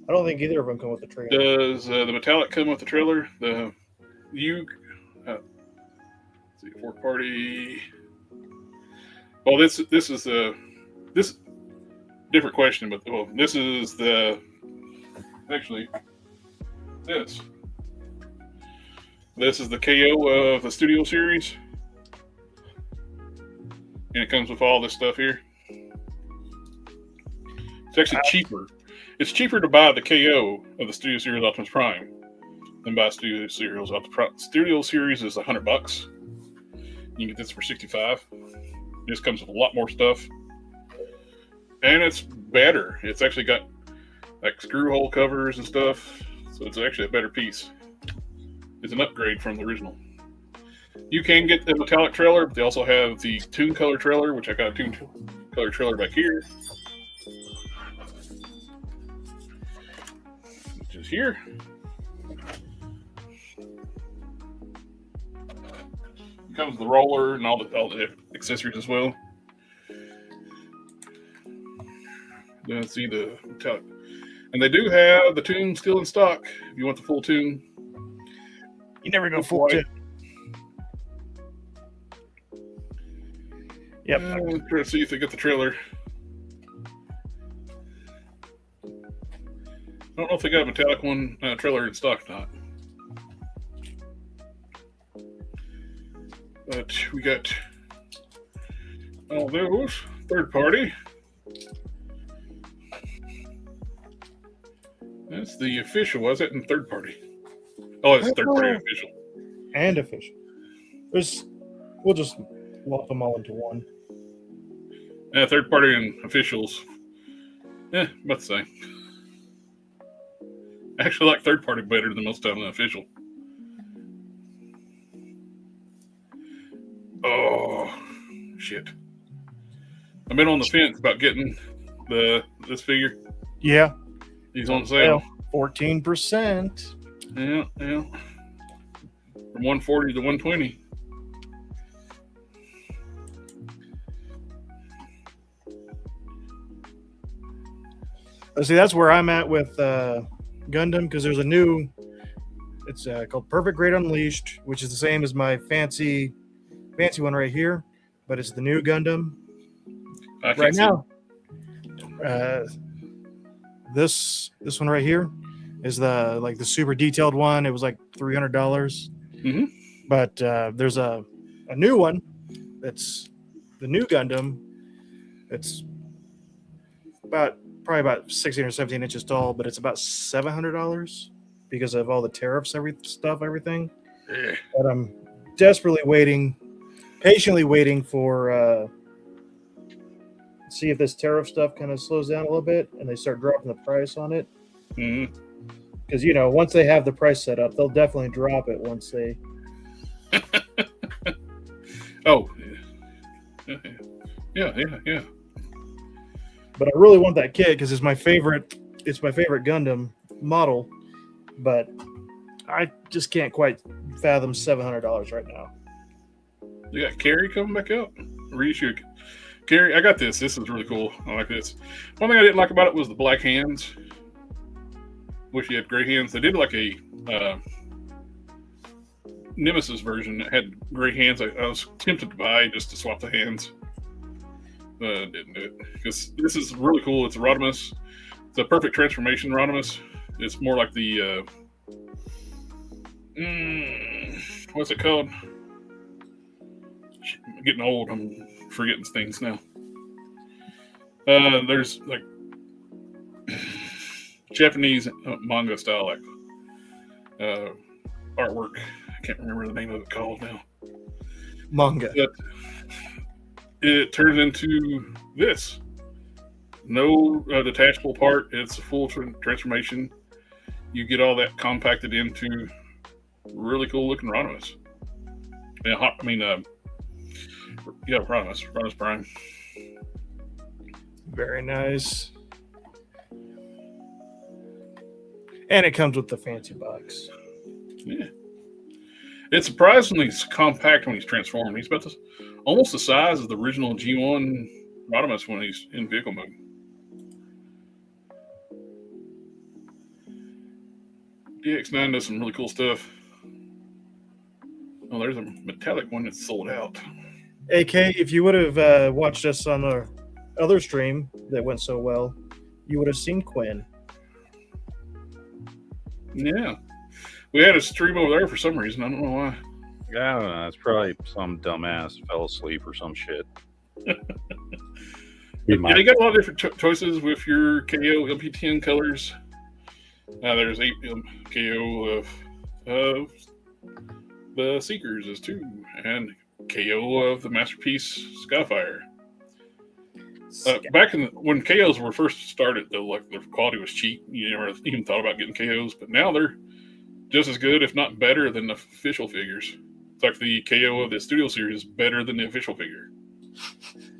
I don't think either of them come with the trailer. Does the metallic come with the trailer? Let's see, fourth party. Well, this is this different question, but this is this is the KO of the Studio Series, and it comes with all this stuff here. It's actually cheaper. It's cheaper to buy the KO of the Studio Series Optimus Prime than buy Studio Series Optimus Prime. Studio Series is $100. You can get this for $65. This comes with a lot more stuff, and it's better. It's actually got like screw hole covers and stuff, so it's actually a better piece. It's an upgrade from the original. You can get the metallic trailer, but they also have the Toon color trailer, which I got a Toon color trailer back here, which is here. comes with the roller and all the accessories as well. Then see the metallic. And they do have the tune still in stock if you want the full tune. You never go It's full white. tip. Yep. I'm trying to see if they get the trailer. I don't know if they got a metallic one trailer in stock or not. But we got all those third party. That's the official, was it? And third party. Oh, it's third party and official. And official. We'll just lump them all into one. Yeah, third party and officials. Yeah, about the same. I actually like third party better than most of the official. Oh, shit. I've been on the fence about getting this figure. Yeah. He's on sale. 14%. Yeah. From 140 to 120. See, that's where I'm at with Gundam, because there's a new, it's called Perfect Grade Unleashed, which is the same as my fancy one right here, but it's the new Gundam right now. This one right here is the super detailed one. It was like $300. Mm-hmm. But there's a new one that's the new Gundam. It's probably about 16 or 17 inches tall, but it's about $700 because of all the tariffs, everything. Yeah. But I'm patiently waiting for see if this tariff stuff kind of slows down a little bit and they start dropping the price on it. Mm-hmm. Because once they have the price set up, they'll definitely drop it once they. Oh, yeah. But I really want that kit because it's my favorite Gundam model, but I just can't quite fathom $700 right now. You got Carrie coming back out. Reissue. Carrie, I got this. This is really cool. I like this. One thing I didn't like about it was the black hands. Wish he had gray hands. They did like a Nemesis version that had gray hands. I was tempted to buy just to swap the hands. Didn't do it because this is really cool. It's a Rodimus. It's a perfect transformation Rodimus. It's more like the what's it called? I'm getting old. I'm forgetting things now. There's like Japanese manga style like artwork. I can't remember the name of it called now. Manga. But it turns into this. No detachable part. It's a full transformation. You get all that compacted into really cool looking Rodimus. Rodimus Prime. Very nice. And it comes with the fancy box. Yeah. It's surprisingly compact when he's transformed. He's about almost the size of the original G1 Rodimus when he's in vehicle mode. DX9 does some really cool stuff. Oh, there's a metallic one that's sold out. AK, if you would have watched us on our other stream that went so well, you would have seen Quinn. Yeah. We had a stream over there for some reason. I don't know why. I don't know. It's probably some dumbass fell asleep or some shit. Yeah, you got a lot of different choices with your KO LP10 colors. There's 8 KO of the Seekers is 2, and KO of the Masterpiece Skyfire. Back when KOs were first started, though, their quality was cheap. You never even thought about getting KOs, but now they're just as good, if not better, than the official figures. It's like the KO of the Studio Series is better than the official figure,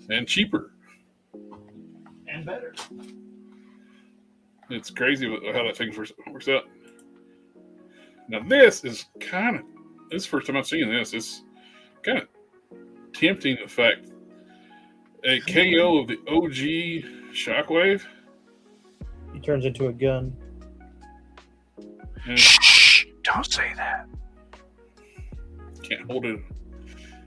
and cheaper, and better. It's crazy how that thing works out. Now this is this is the first time I've seen this. kind of tempting the fact a KO of the OG Shockwave. He turns into a gun. And Shh! Don't say that. can't hold it.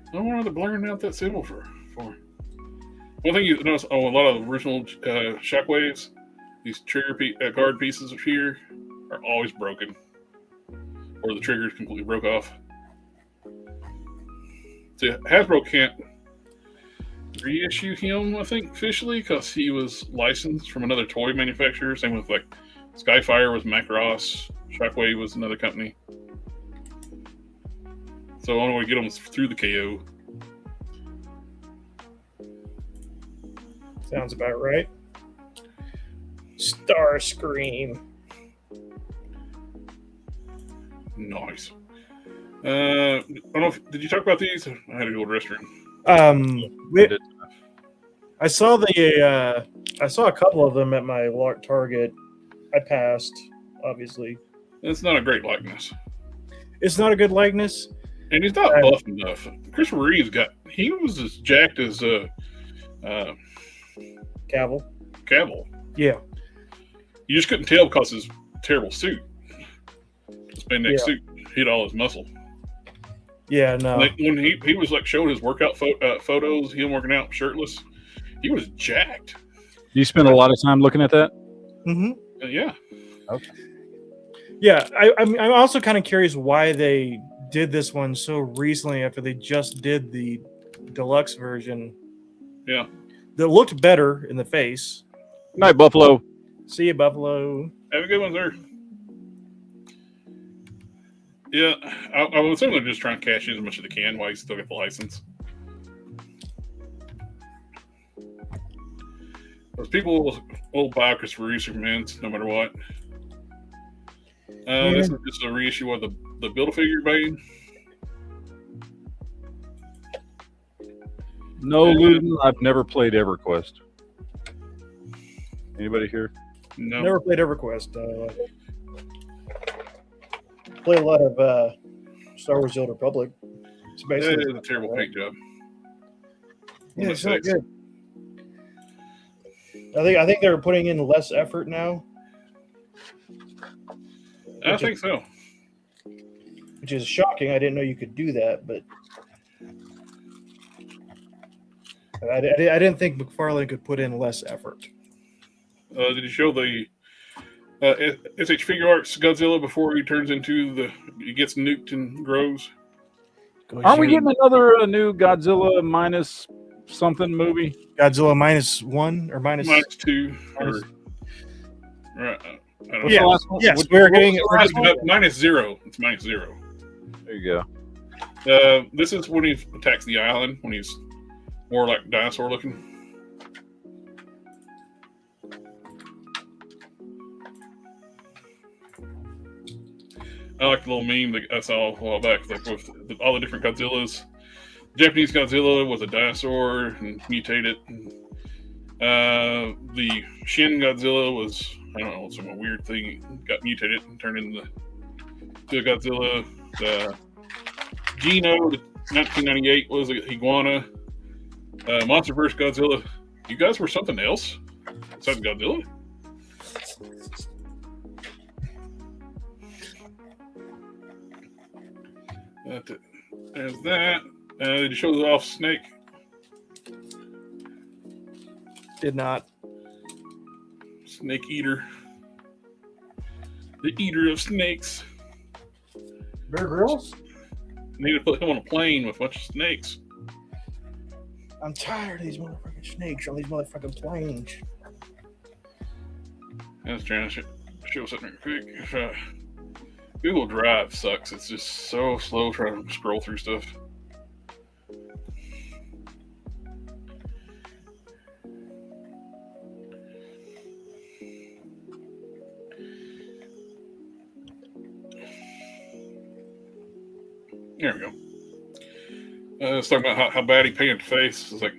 I don't know they're blurring out that symbol for. One thing you notice, a lot of the original Shockwaves, these trigger guard pieces here are always broken, or the triggers completely broke off. So Hasbro can't reissue him, I think, officially, because he was licensed from another toy manufacturer. Same with like Skyfire was Macross, Shockwave was another company. So the only way to get them is through the KO. Sounds about right. Starscream. Nice. I don't know did you talk about these? I had to go to the restroom. I saw I saw a couple of them at my Target. I passed, obviously. It's not a great likeness. It's not a good likeness. And he's not buff enough. Christopher Reeve's he was as jacked as Cavill. Yeah. You just couldn't tell because his terrible suit. His spandex suit hid all his muscle. Yeah, no. Like when he was like showing his workout photos, him working out shirtless, he was jacked. You spend a lot of time looking at that? Mm-hmm. Yeah. Okay. Yeah, I'm also kind of curious why they did this one so recently after they just did the deluxe version. Yeah. That looked better in the face. Night, Buffalo. See you, Buffalo. Have a good one, sir. Yeah, I would assume they're just trying to cash in as much as they can while you still get the license. Because people will buy Christopher Reeve Supermans no matter what. This is just a reissue of the Build-A-Figure Bane. No, Luden, I've never played EverQuest. Anybody here? No. Never played EverQuest. Play a lot of Star Wars: The Old Republic. It's basically That is a terrible paint job. Yeah, it's not good. I think they're putting in less effort now. I think so. Which is shocking. I didn't know you could do that, but I didn't think McFarlane could put in less effort. Did you show the SH Figure Arts Godzilla before he turns into he gets nuked and grows? Aren't we getting another new Godzilla minus something movie? Godzilla -1 or minus 2. Right. Yeah. Yes, we're getting -0. It's -0. There you go. This is when he attacks the island, when he's more like dinosaur looking. I like the little meme that I saw a while back, like with all the different Godzillas. Japanese Godzilla was a dinosaur and mutated. The Shin Godzilla was, I don't know, some weird thing, got mutated and turned into the Godzilla. The Gino, the 1998 was an iguana. Monsterverse Godzilla. You guys were something else besides Godzilla? There's that. Did you show the off snake? Did not. Snake eater. The eater of snakes. Bear Grylls? Need to put him on a plane with a bunch of snakes. I'm tired of these motherfucking snakes on these motherfucking planes. I was trying to show something real quick. Google Drive sucks. It's just so slow trying to scroll through stuff. There we go. Let's talk about how bad he painted the face. It's like,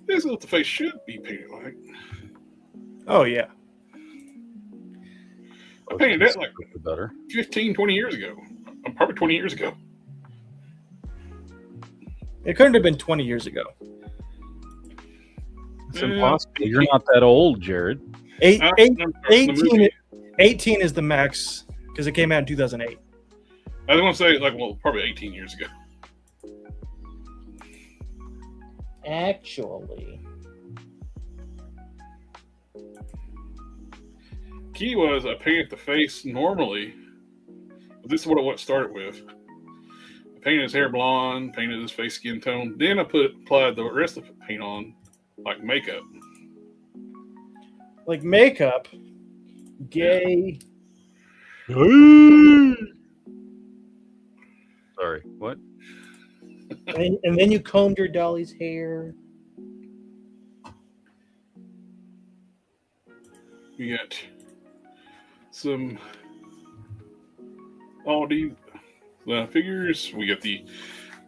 this is what the face should be painted like. Oh, yeah. I painted that like better. 15, 20 years ago. Probably 20 years ago. It couldn't have been 20 years ago. It's impossible. You're not that old, Jared. 18 is the max because it came out in 2008. I was going to say, like, well, probably 18 years ago. Actually, Key was I painted the face normally. This is what it started with. I painted his hair blonde, painted his face skin tone. Then I applied the rest of the paint on like makeup. Like makeup, gay. Sorry, what? and then you combed your dolly's hair. We got some Aldi figures. We got the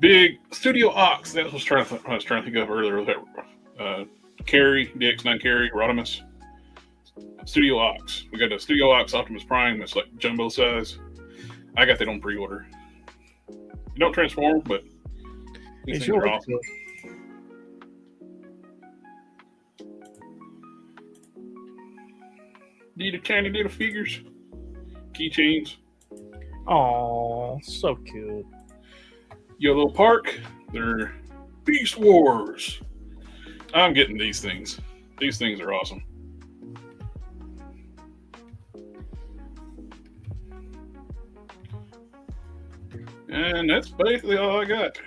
big Studio Ox. That was I was trying to think of earlier. That Carry, DX9 Carry, Rodimus. Studio Ox. We got a Studio Ox Optimus Prime that's like jumbo size. I got that on pre-order. You don't transform, but these things are awesome. Need a tiny little figures, keychains. Oh, so cute. Yellow Park. They're Beast Wars. I'm getting these things. These things are awesome. And that's basically all I got.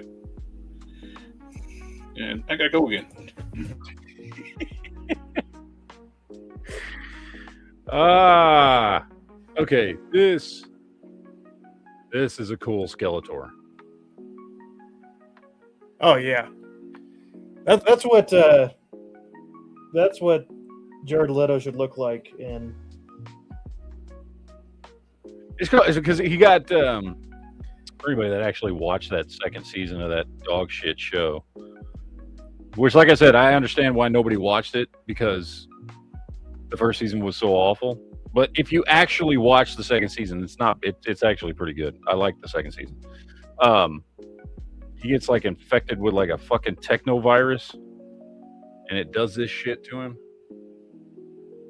And I gotta go again. Okay. This is a cool Skeletor. Oh yeah, that's what Jared Leto should look like in. It's because he got for anybody that actually watched that second season of that dog shit show. Which, like I said, I understand why nobody watched it because the first season was so awful. But if you actually watch the second season, it's actually pretty good. I like the second season. He gets like infected with like a fucking techno virus, and it does this shit to him.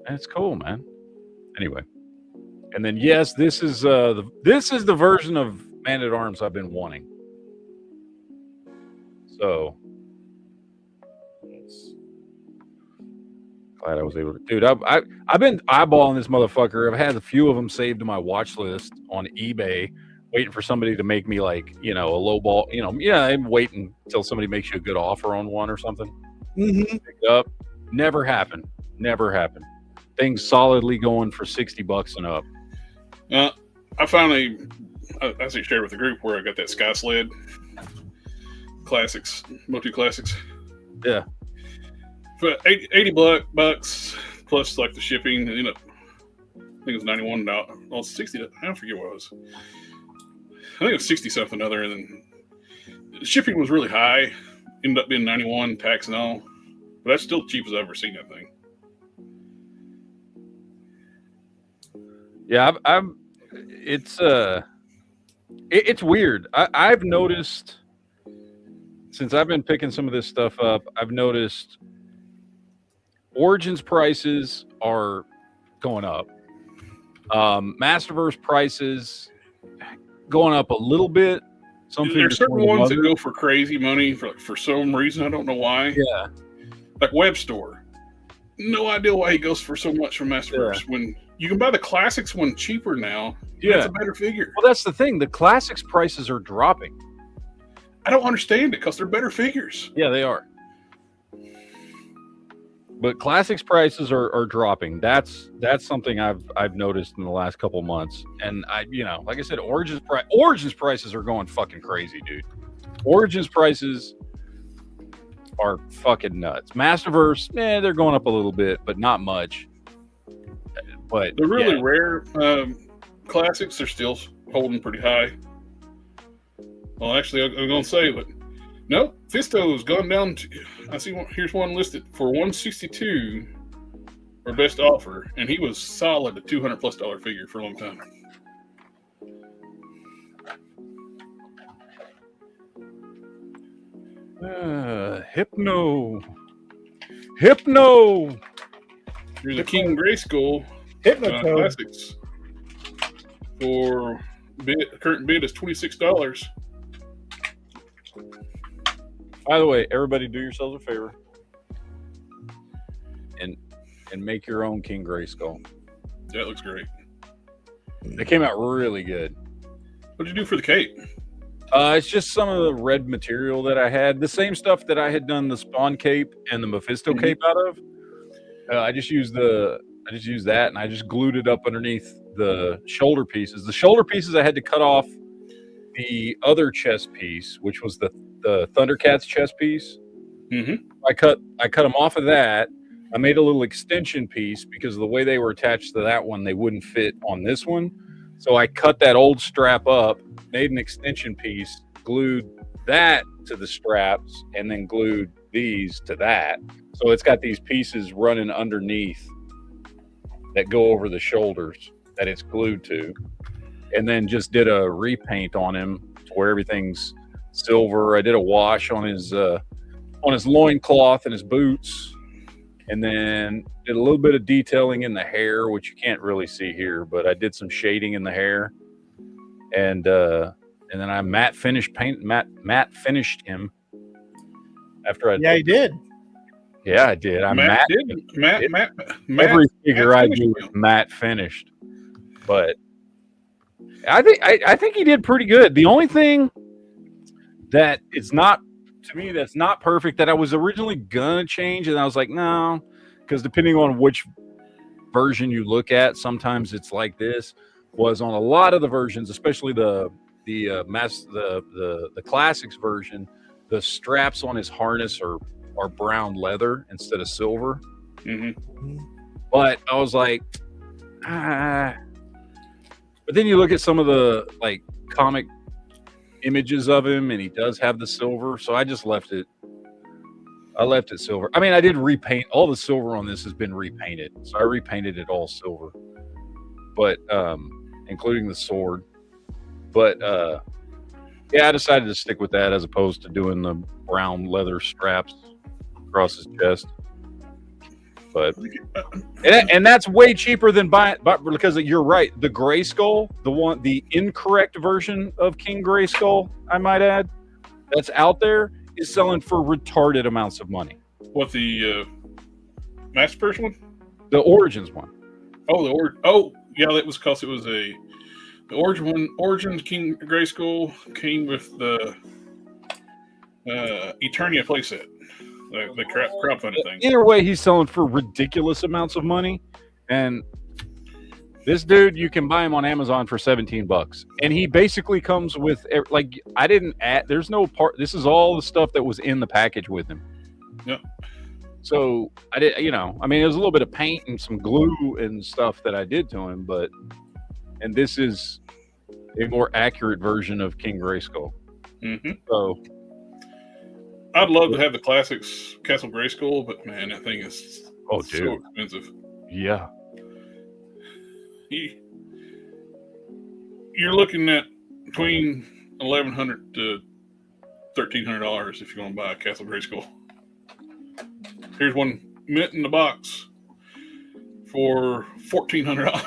And it's cool, man. Anyway, and then yes, this is the version of Man at Arms I've been wanting. So glad I was able to, dude. I've been eyeballing this motherfucker. I've had a few of them saved to my watch list on eBay, waiting for somebody to make me like, a low ball. I'm waiting until somebody makes you a good offer on one or something. Mm-hmm. Pick it up. Never happened. Things solidly going for $60 and up. I finally, I actually shared with the group where I got that Sky Sled Classics, Motu Classics. Yeah. For $80 plus like the shipping, I think it was $91. Well, 60. I forget what it was. I think it was 60 something other, and then the shipping was really high. Ended up being 91 tax and all, but that's still the cheapest I've ever seen that thing. Yeah, it's weird. I've noticed since I've been picking some of this stuff up. I've noticed Origins prices are going up. Masterverse prices going up a little bit. There's certain ones that go for crazy money for some reason. I don't know why. Yeah. Like Web Store. No idea why he goes for so much from Masterverse when you can buy the classics one cheaper now. Yeah. That's a better figure. Well, that's the thing. The classics prices are dropping. I don't understand it because they're better figures. Yeah, they are. But classics prices are dropping. That's something I've noticed in the last couple months. And like I said, Origins prices are going fucking crazy, dude. Origins prices are fucking nuts. Masterverse, they're going up a little bit, but not much. But the really rare classics are still holding pretty high. Well, actually, I'm going to say, but nope, Fisto's gone down to, I see here's one listed for $162 for best offer, and he was solid a $200+ figure for a long time. Hypno. Here's a King Grayskull Hypnotoad. Classics. For current bid is $26. By the way, everybody do yourselves a favor and make your own King Grayskull. That looks great. They came out really good. What'd you do for the cape? It's just some of the red material that I had. The same stuff that I had done the Spawn cape and the Mephisto cape out of. I just used that and I just glued it up underneath the shoulder pieces. The shoulder pieces I had to cut off the other chest piece, which was the Thundercats chest piece. I cut them off of that. I made a little extension piece because of the way they were attached to that one, they wouldn't fit on this one. So I cut that old strap up, made an extension piece, glued that to the straps, and then glued these to that. So it's got these pieces running underneath that go over the shoulders that it's glued to. And then just did a repaint on him to where everything's silver. I did a wash on his loincloth and his boots. And then did a little bit of detailing in the hair, which you can't really see here, but I did some shading in the hair. And then I matte finished him after I Yeah, he did. Yeah, I did. I Matt every figure I do is matte finished. But I think he did pretty good. The only thing that it's not, to me, that's not perfect, that I was originally gonna change, and I was like, no, because depending on which version you look at, sometimes it's like this. Was on a lot of the versions, especially the classics version, the straps on his harness are brown leather instead of silver. But I was like, But then you look at some of the like comic images of him, and he does have the silver, so I just left it. I left it silver. I mean, I did repaint. All the silver on this has been repainted, so I repainted it all silver, but including the sword. But yeah, I decided to stick with that as opposed to doing the brown leather straps across his chest. But and that's way cheaper than buying, but because you're right, the Grayskull, the incorrect version of King Grayskull, I might add, that's out there, is selling for retarded amounts of money. What, the Master Person one? The Origins one. Oh, yeah, that was because it was the Origin one. Origins King Grayskull came with the Eternia playset. The crowdfunding thing. Either way, he's selling for ridiculous amounts of money, and this dude, you can buy him on Amazon for $17, and he basically comes with, like, I didn't add. There's no part. This is all the stuff that was in the package with him. Yep. So I did, I mean, there's a little bit of paint and some glue and stuff that I did to him, and this is a more accurate version of King Grayskull. So. I'd love to have the classics Castle Grayskull, but man, that thing is so expensive. Yeah. You're looking at between $1,100 to $1,300 if you're going to buy a Castle Grayskull. Here's one mint in the box for $1,400.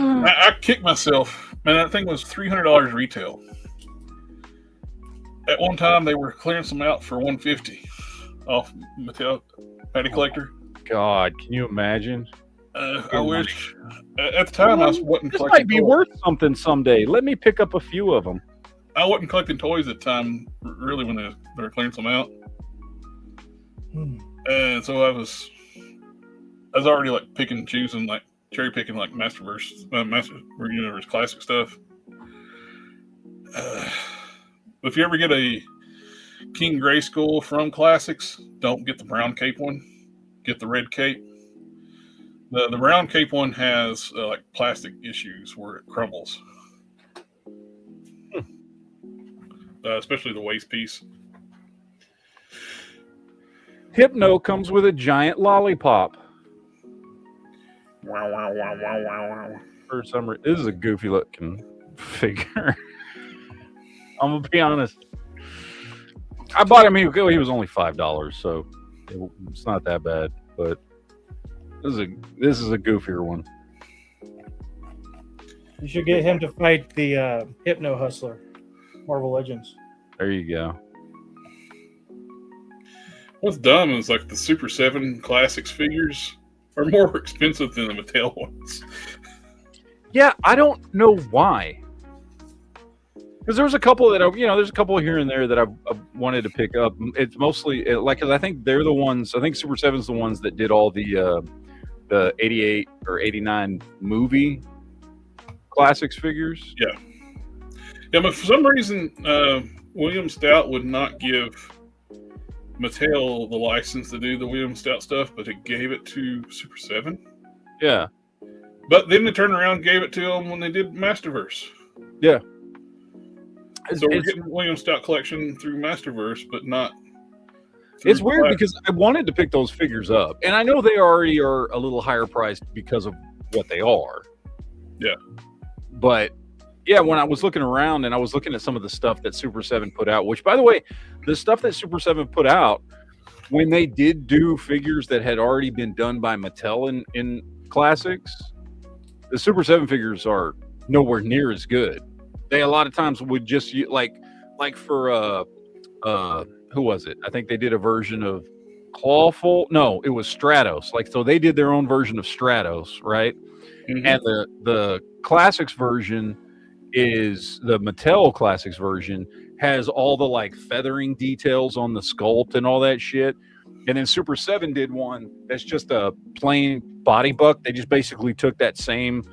I kicked myself. Man, that thing was $300 retail. At one time, they were clearing some out for $150 off Mattel Patty Collector. God, can you imagine? I wish. At the time, I wasn't collecting. This might be worth something someday. Let me pick up a few of them. I wasn't collecting toys at the time, really, when they were clearing some out. And so I was already like picking and choosing, like cherry picking, like Master Universe classic stuff. If you ever get a King Grayskull from Classics, don't get the brown cape one. Get the red cape. The brown cape one has like plastic issues where it crumbles, especially the waist piece. Hypno comes with a giant lollipop. Wow, wow, wow, wow, wow, wow. For some reason, this is a goofy looking figure. I'm gonna be honest. I bought him. He was only $5, so it's not that bad. But this is a goofier one. You should get him to fight the Hypno Hustler, Marvel Legends. There you go. What's dumb is like the Super 7 Classics figures are more expensive than the Mattel ones. Yeah, I don't know why. Because there's a couple that there's a couple here and there that I wanted to pick up. It's mostly because I think they're the ones. I think Super 7's the ones that did all the 88 or 89 movie Classics figures. Yeah, but for some reason, William Stout would not give Mattel the license to do the William Stout stuff, but it gave it to Super 7. Yeah. But then they turned around and gave it to them when they did Masterverse. Yeah. So we're getting William Stout collection through Masterverse, but not. It's weird because I wanted to pick those figures up, and I know they already are a little higher priced because of what they are. Yeah. But yeah, when I was looking around and I was looking at some of the stuff that Super 7 put out, which by the way, the stuff that Super 7 put out, when they did do figures that had already been done by Mattel in Classics, the Super 7 figures are nowhere near as good. They a lot of times would just like for who was it? I think they did a version of Clawful. No, it was Stratos. So they did their own version of Stratos, right? Mm-hmm. And the Classics version is the Mattel Classics version has all the feathering details on the sculpt and all that shit. And then Super 7 did one that's just a plain body buck. They just basically took that same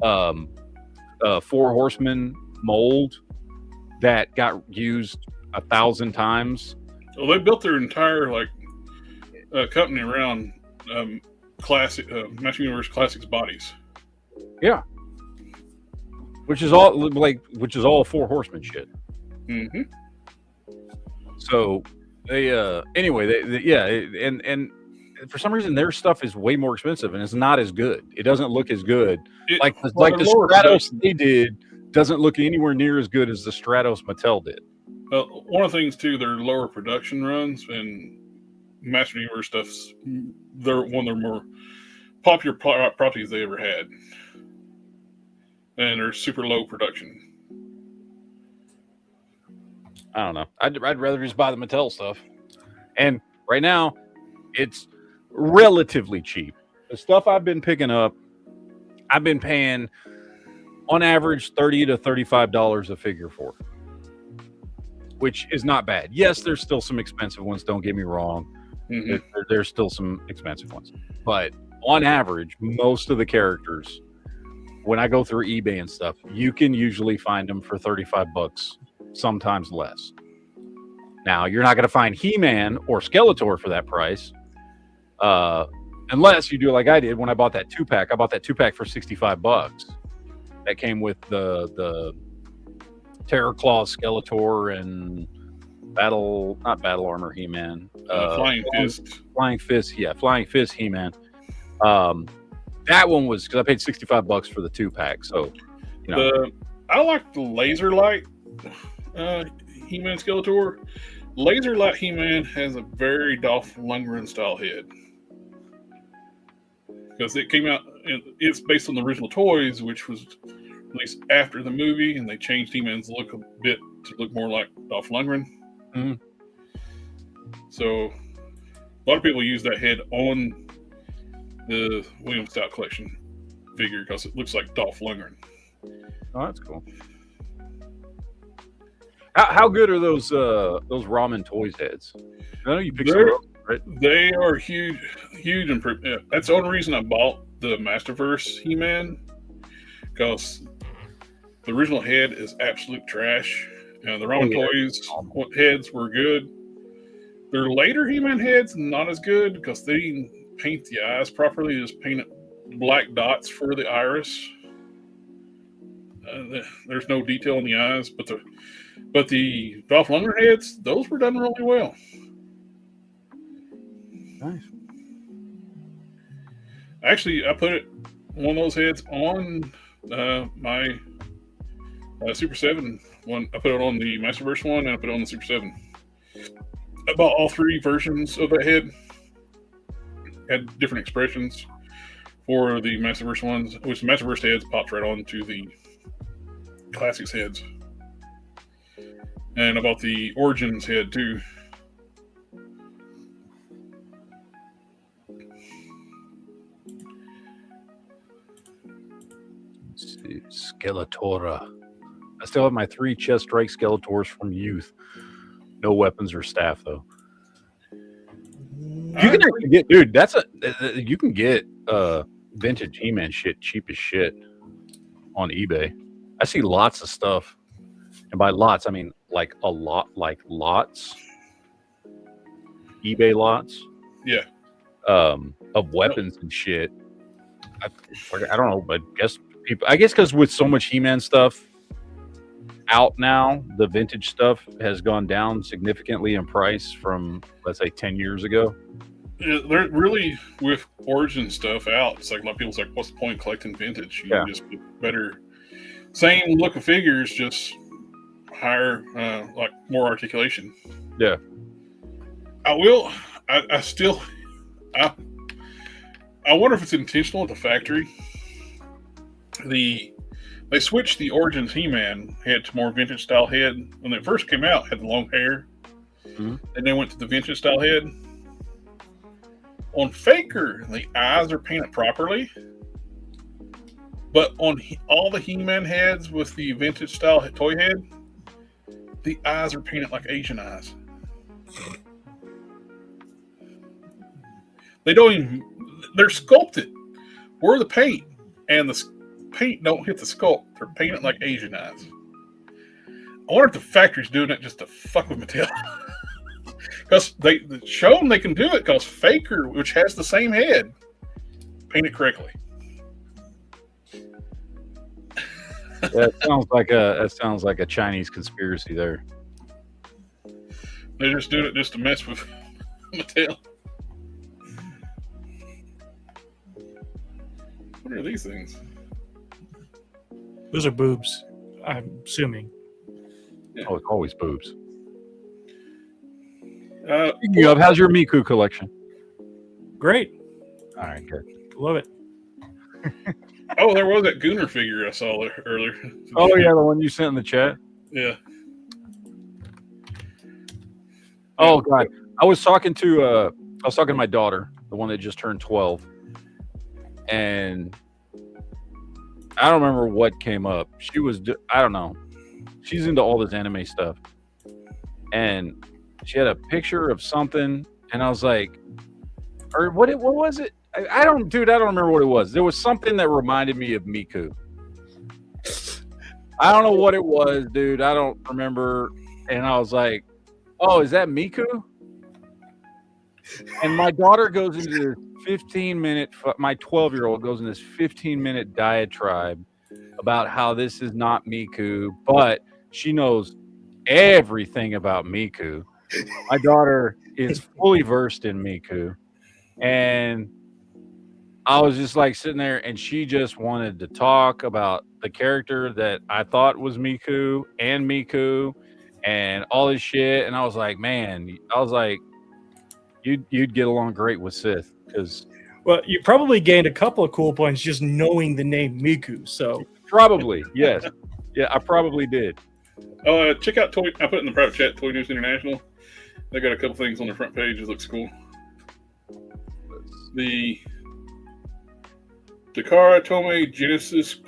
Four Horsemen mold that got used 1,000 times. Well, they built their entire company around classic Master Universe Classics bodies. Yeah, which is all Four Horsemen shit. Mm-hmm. So they and for some reason their stuff is way more expensive and it's not as good. It doesn't look as good. The Stratos they did doesn't look anywhere near as good as the Stratos Mattel did. One of the things too, their lower production runs and Master Universe stuff's they're one of their more popular properties they ever had, and they're super low production. I don't know. I'd rather just buy the Mattel stuff, and right now it's relatively cheap. The stuff I've been picking up, I've been paying on average $30 to $35 a figure for, which is not bad. Yes, there's still some expensive ones. Don't get me wrong. Mm-hmm. There's still some expensive ones, but on average, most of the characters, when I go through eBay and stuff, you can usually find them for $35, sometimes less. Now, you're not going to find He-Man or Skeletor for that price, unless you do like I did when I bought that 2-pack. I bought that 2-pack for $65. That came with the Terror Claw Skeletor and not Battle Armor He-Man. Flying Fist. Flying Fist He-Man. That one was because I paid $65 for the 2-pack. So, I like the Laser Light He-Man Skeletor. Laser Light He-Man has a very Dolph Lundgren style head because it came out. It's based on the original toys, which was released after the movie, and they changed He-Man's look a bit to look more like Dolph Lundgren. Mm-hmm. So a lot of people use that head on the William Stout collection figure because it looks like Dolph Lundgren. Oh, that's cool. How good are those Ramen Toys heads? I know you picked some up, right? They are huge improvement. That's the only reason I bought the Masterverse He-Man, because the original head is absolute trash. And the Ramen Toys heads were good. Their later He-Man heads not as good because they didn't paint the eyes properly. They just painted black dots for the iris. There's no detail in the eyes, but the Dolph Lundgren heads, those were done really well. Nice. Actually, I put one of those heads on my Super 7 one. I put it on the Masterverse one, and I put it on the Super 7. I bought all 3 versions of that head. Had different expressions for the Masterverse ones, which the Masterverse heads popped right onto the Classics heads. And I bought the Origins head too. Let's see, Skeletora. I still have my 3 chest strike Skeletors from youth. No weapons or staff though. You can actually get, dude. You can get vintage He-Man shit cheap as shit on eBay. I see lots of stuff, and by lots I mean like a lot, like lots. eBay lots, Yeah. of weapons and shit. I don't know, but I guess because with so much He-Man stuff out now, the vintage stuff has gone down significantly in price from, let's say, 10 years ago. Yeah, they're really, with Origin stuff out, it's like a lot of people's like, what's the point of collecting vintage? You can just get better, same look of figures, just higher, like more articulation. Yeah. I wonder if it's intentional at the factory. They switched the Origins He-Man head to more vintage style head. When it first came out, it had the long hair. Mm-hmm. And then went to the vintage style head. On Faker, the eyes are painted properly. But on all the He-Man heads with the vintage style toy head, the eyes are painted like Asian eyes. They're sculpted. Where the paint and the paint don't hit the sculpt. They're painted like Asian eyes. I wonder if the factory's doing it just to fuck with Mattel. Because they show them they can do it, because Faker, which has the same head, painted correctly. That sounds like a Chinese conspiracy there. They're just doing it just to mess with Mattel. What are these things? Those are boobs, I'm assuming. Yeah. Oh, it's always boobs. How's your Miku collection? Great. All right, good. Love it. Oh, there was that Gooner figure I saw earlier. Oh yeah, the one you sent in the chat. Yeah. Oh god, I was talking to my daughter, the one that just turned 12, and I don't remember what came up. I don't know. She's into all this anime stuff, and she had a picture of something, and I was like, or what was it? I don't remember what it was. There was something that reminded me of Miku. I don't know what it was, dude. I don't remember. And I was like, oh, is that Miku? And my daughter goes into this 15-minute, my 12-year-old goes in this 15-minute diatribe about how this is not Miku, but she knows everything about Miku. My daughter is fully versed in Miku. And I was just like sitting there, and she just wanted to talk about the character that I thought was Miku and all this shit. And I was like, man, you'd get along great with Sith, because Well, you probably gained a couple of cool points just knowing the name Miku. So probably, yes. Yeah, I probably did. Oh, check out Toy. I put it in the private chat. Toy News International. They got a couple things on the front page. It looks cool. The Takara Tomy Genesis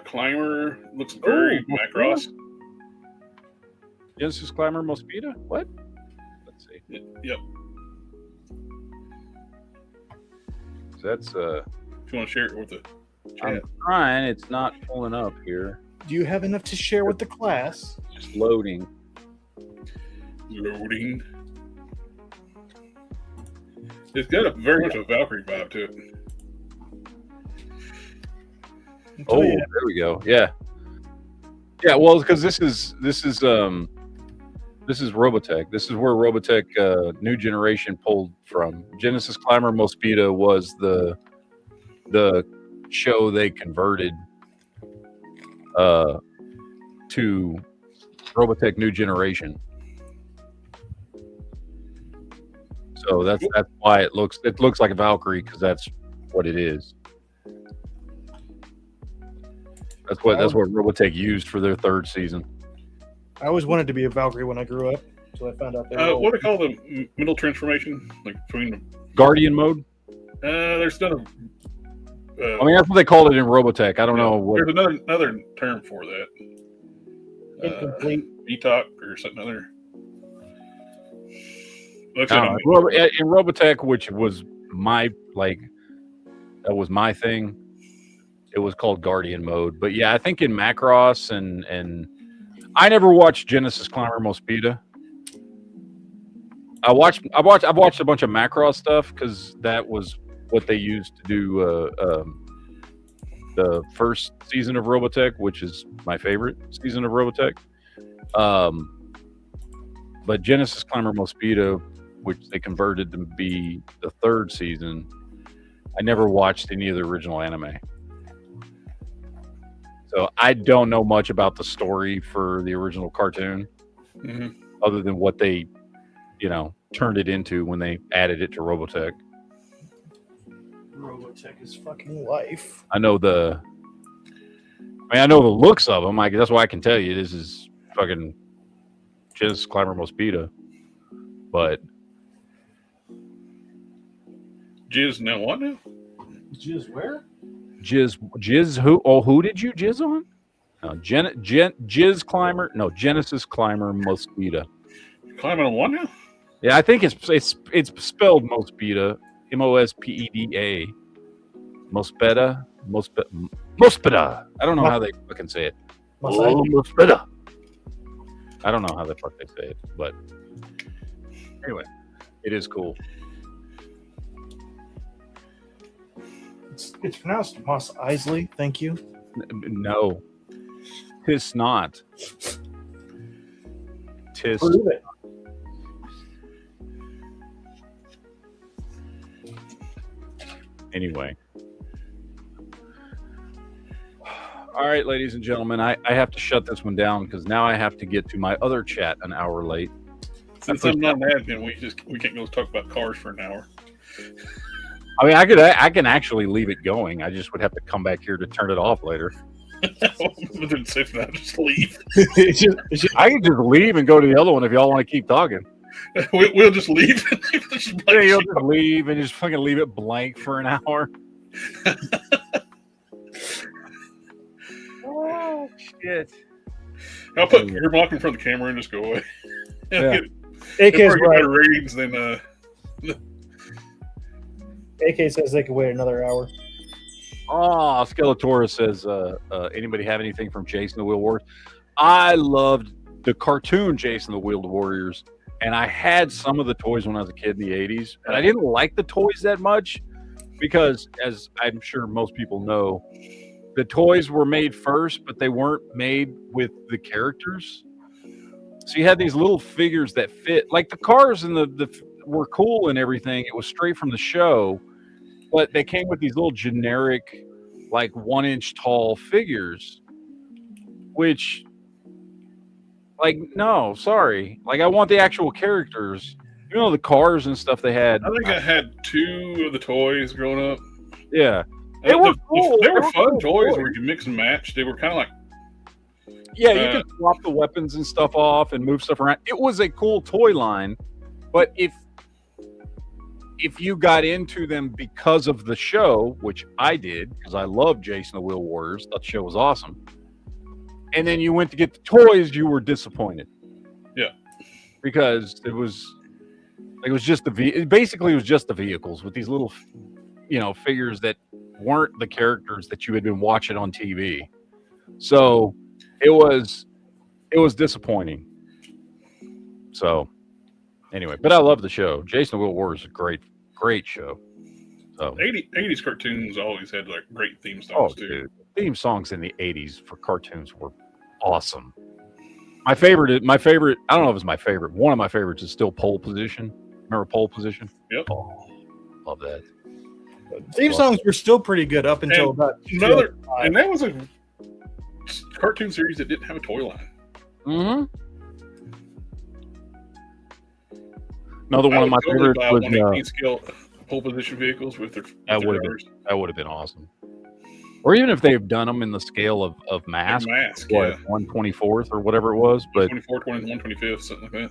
Climber looks very Macross. Genesis Climber Mosquito? What? Let's see. Yep. That's If you want to share it with the chat. I'm trying. It's not pulling up here. do you have enough to share with the class? Just loading. Loading. It's got a very much a Valkyrie vibe to it. Oh, there we go. Yeah. Yeah, well, because this is Robotech. This is where Robotech New Generation pulled from. Genesis Climber Mosquito was the show they converted to Robotech New Generation. So that's why it looks like a Valkyrie, because that's what it is. That's what Robotech used for their third season. I always wanted to be a Valkyrie when I grew up, so I found out they were What do they call the middle transformation? Like between them? Guardian mode. There's none of. I mean, that's what they called it in Robotech. I don't know what. There's another term for that. incomplete. VTOC or something other. In Robotech, which was my that was my thing. It was called Guardian mode, but yeah, I think in Macross and I never watched Genesis Climber Mospeada. I've watched a bunch of Macross stuff because that was what they used to do the first season of Robotech, which is my favorite season of Robotech. But Genesis Climber Mospeada, which they converted to be the third season, I never watched any of the original anime. So I don't know much about the story for the original cartoon, other than what they, turned it into when they added it to Robotech. Robotech is fucking life. I know the looks of them. That's why I can tell you this is fucking Genesis Climber Mospeada. But Jizz now what now? Jizz where? Jizz who? Oh, who did you jizz on? No, Jizz Climber. No, Genesis Climber Mospeada. Climbing on what now? Yeah, I think it's spelled Mospeada, Mospeda, Mospeda. I don't know how they fucking say it. Mospeda. I don't know how the fuck they say it, but anyway, it is cool. It's pronounced Mos Eisley. Thank you. No, tis not. Tis. Prove it. Anyway. All right, ladies and gentlemen, I have to shut this one down because now I have to get to my other chat an hour late. Since I'm not an admin, we can't go talk about cars for an hour. I mean, I can actually leave it going. I just would have to come back here to turn it off later. Just leave. I can just leave and go to the other one if y'all want to keep talking. We'll just leave. Yeah, you'll just leave and just fucking leave it blank for an hour. Oh shit! I'll put earblock in front of the camera and just go away. Yeah. AK's right. Better ratings than AK says they could wait another hour. Oh, Skeletor says, anybody have anything from Jason the Wheel Warriors? I loved the cartoon Jason the Wheel Warriors, and I had some of the toys when I was a kid in the 80s, and I didn't like the toys that much because, as I'm sure most people know, the toys were made first, but they weren't made with the characters. So you had these little figures that fit, like the cars and the were cool and everything. It was straight from the show, but they came with these little generic, like 1 inch tall figures, which, like, no, sorry. Like, I want the actual characters. The cars and stuff they had. I think I had 2 of the toys growing up. Yeah. They were cool. They were fun toys where you could mix and match. They were kind of like... Yeah, you could swap the weapons and stuff off and move stuff around. It was a cool toy line, but if you got into them because of the show, which I did, because I love Jason the Wheel Warriors, that show was awesome, and then you went to get the toys, you were disappointed. Yeah. Because it was just basically it was just the vehicles with these little, figures that weren't the characters that you had been watching on TV. So it was disappointing. So anyway, but I love the show. Jason the Wheel Warriors is a great show. So 80s cartoons always had like great theme songs too. Dude, theme songs in the 80s for cartoons were awesome. My favorite, I don't know if it's my favorite. One of my favorites is still Pole Position. Remember Pole Position? Yep. Oh, love that. Theme songs were still pretty good up until about and that was a cartoon series that didn't have a toy line. Mm-hmm. Another one of my totally favorites buy was 118 scale pole position vehicles with their that would have been awesome. Or even if they've done them in the scale of mask, yeah. 1/24th or whatever it was, but 24, 20, 125th, something like that.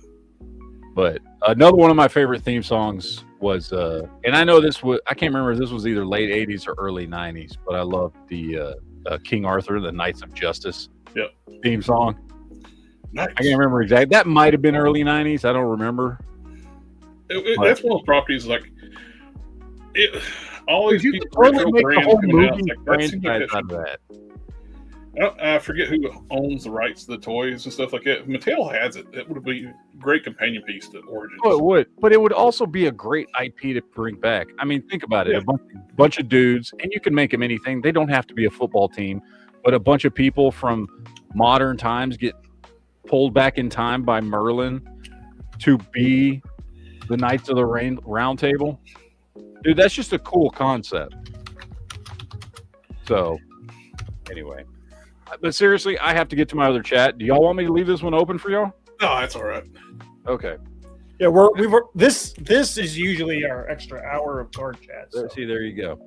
But another one of my favorite theme songs was, and I know this was, I can't remember if this was either late 80s or early 90s, but I loved the King Arthur, the Knights of Justice theme song. Nice. I can't remember exactly. That might have been early 90s. I don't remember. That's one of the properties, like, all these You people, could totally make the brands whole coming out, movie like, that seems like franchise out of that. I forget who owns the rights to the toys and stuff like that. If Mattel has it, it would be a great companion piece to Origins. Oh, it would, but it would also be a great IP to bring back. I mean, think about it. Yeah. A bunch of dudes, and you can make them anything. They don't have to be a football team, but a bunch of people from modern times get pulled back in time by Merlin to be the Knights of the Round Table. Dude, that's just a cool concept. So, anyway. But seriously, I have to get to my other chat. Do y'all want me to leave this one open for y'all? No, that's all right. Okay. Yeah, this is usually our extra hour of card chat. So. See, there you go.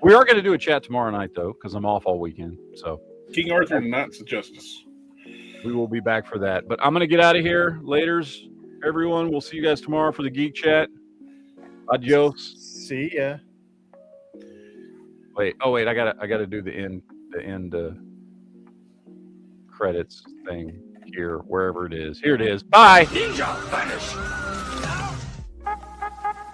We are going to do a chat tomorrow night, though, because I'm off all weekend. So King Arthur and Knights of Justice. we will be back for that. But I'm going to get out of here. Laters, everyone. We'll see you guys tomorrow for the Geek Chat. Adios. See ya. Wait, I gotta do the end credits thing here, wherever it is. Here it is. Bye. Ninja vanish.